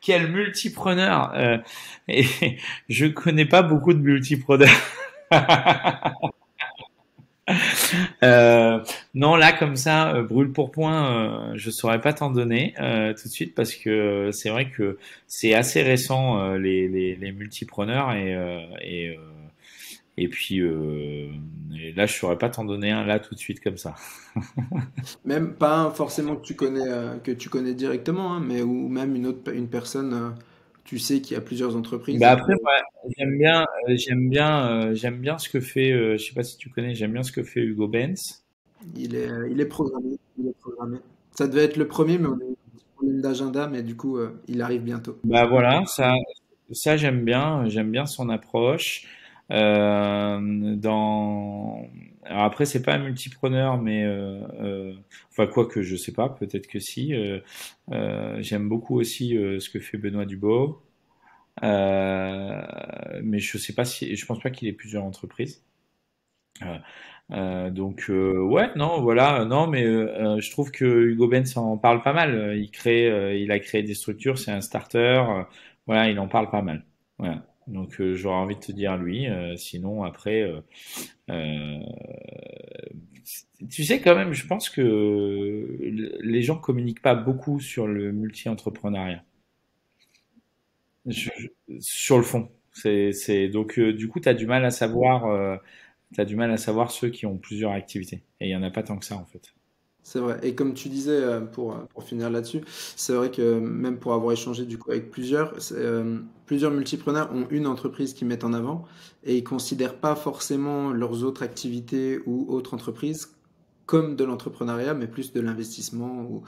Quel multipreneur et je connais pas beaucoup de multipreneurs. Euh, non, là comme ça, brûle pour point, je saurais pas t'en donner tout de suite parce que c'est vrai que c'est assez récent les multipreneurs et puis et là je saurais pas t'en donner un là tout de suite comme ça. Même pas forcément que tu connais directement, hein, mais ou même une personne, tu sais, qui a plusieurs entreprises Bah et après ouais, j'aime bien ce que fait je sais pas si tu connais, j'aime bien ce que fait Hugo Benz. il est programmé. Il est programmé. Ça devait être le premier, mais on a eu un petit problème d'agenda, mais du coup, il arrive bientôt. Bah voilà, ça j'aime bien son approche. Alors après c'est pas un multipreneur, mais enfin quoi que je sais pas, peut-être que si. J'aime beaucoup aussi ce que fait Benoît Dubourg, mais je sais pas si, je pense pas qu'il ait plusieurs entreprises. Euh, ouais, non, voilà, non, mais je trouve que Hugo Benz en parle pas mal. Il a créé des structures, c'est un starter. Voilà, il en parle pas mal. Voilà. Donc j'aurais envie de te dire lui. Sinon après, euh, tu sais quand même, je pense que les gens communiquent pas beaucoup sur le multi-entrepreneuriat. Sur le fond. Donc du coup, t'as du mal à savoir ceux qui ont plusieurs activités. Et il y en a pas tant que ça en fait. C'est vrai. Et comme tu disais, pour finir là-dessus, c'est vrai que même pour avoir échangé du coup avec plusieurs multipreneurs ont une entreprise qu'ils mettent en avant et ils considèrent pas forcément leurs autres activités ou autres entreprises comme de l'entrepreneuriat, mais plus de l'investissement.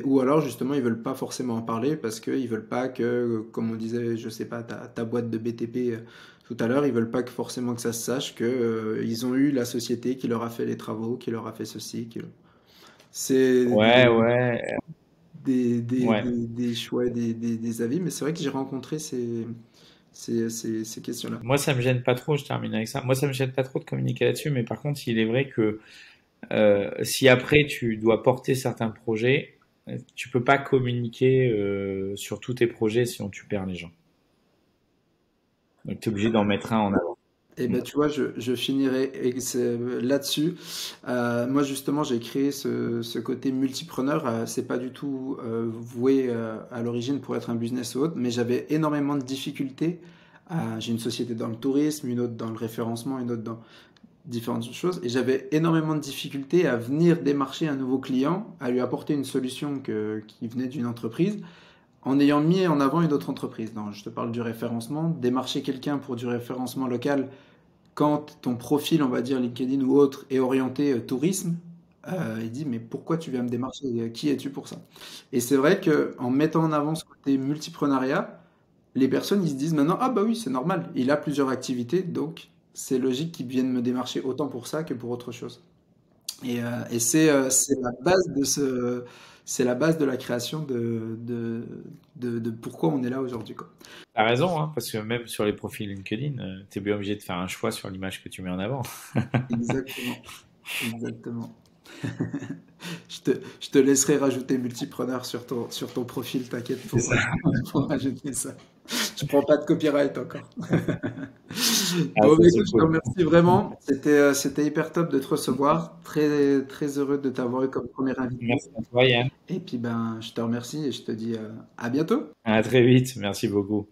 Ou alors justement, ils veulent pas forcément en parler parce qu'ils veulent pas que, comme on disait, je sais pas, ta boîte de BTP tout à l'heure, ils veulent pas que forcément que ça se sache que ils ont eu la société qui leur a fait les travaux, qui leur a fait ceci. C'est Ouais, ouais, ouais. des choix, des avis, mais c'est vrai que j'ai rencontré ces questions-là. Moi, ça me gêne pas trop, je termine avec ça. Moi, ça me gêne pas trop de communiquer là-dessus, mais par contre, il est vrai que si après tu dois porter certains projets, tu peux pas communiquer sur tous tes projets sinon tu perds les gens. Donc, tu es obligé d'en mettre un en avant. Et Mm. ben tu vois, je finirai là-dessus. Moi justement, j'ai créé ce côté multipreneur. C'est pas du tout voué à l'origine pour être un business ou autre, mais j'avais énormément de difficultés. J'ai une société dans le tourisme, une autre dans le référencement, une autre dans différentes choses, et j'avais énormément de difficultés à venir démarcher un nouveau client, à lui apporter une solution qui venait d'une entreprise, en ayant mis en avant une autre entreprise. Donc, je te parle du référencement, démarcher quelqu'un pour du référencement local quand ton profil, on va dire LinkedIn ou autre, est orienté tourisme, il dit mais pourquoi tu viens me démarcher? Qui es-tu pour ça? Et c'est vrai que en mettant en avant ce côté multiprenariat, les personnes ils se disent maintenant ah bah oui c'est normal, il a plusieurs activités donc c'est logique qu'ils viennent me démarcher autant pour ça que pour autre chose. Et c'est la base c'est la base de la création de pourquoi on est là aujourd'hui quoi. T'as raison, hein, parce que même sur les profils LinkedIn, t'es bien obligé de faire un choix sur l'image que tu mets en avant. Exactement, exactement. Je te laisserai rajouter multipreneur sur ton profil, t'inquiète C'est ça. pour rajouter ça. Je prends pas de copyright encore. Ah, Bon, ça bah, c'est écoute, je te cool. remercie vraiment. C'était hyper top de te recevoir. Très, très heureux de t'avoir eu comme premier invité. Merci à toi, Yann. Et puis, ben, je te remercie et je te dis à bientôt. À très vite. Merci beaucoup.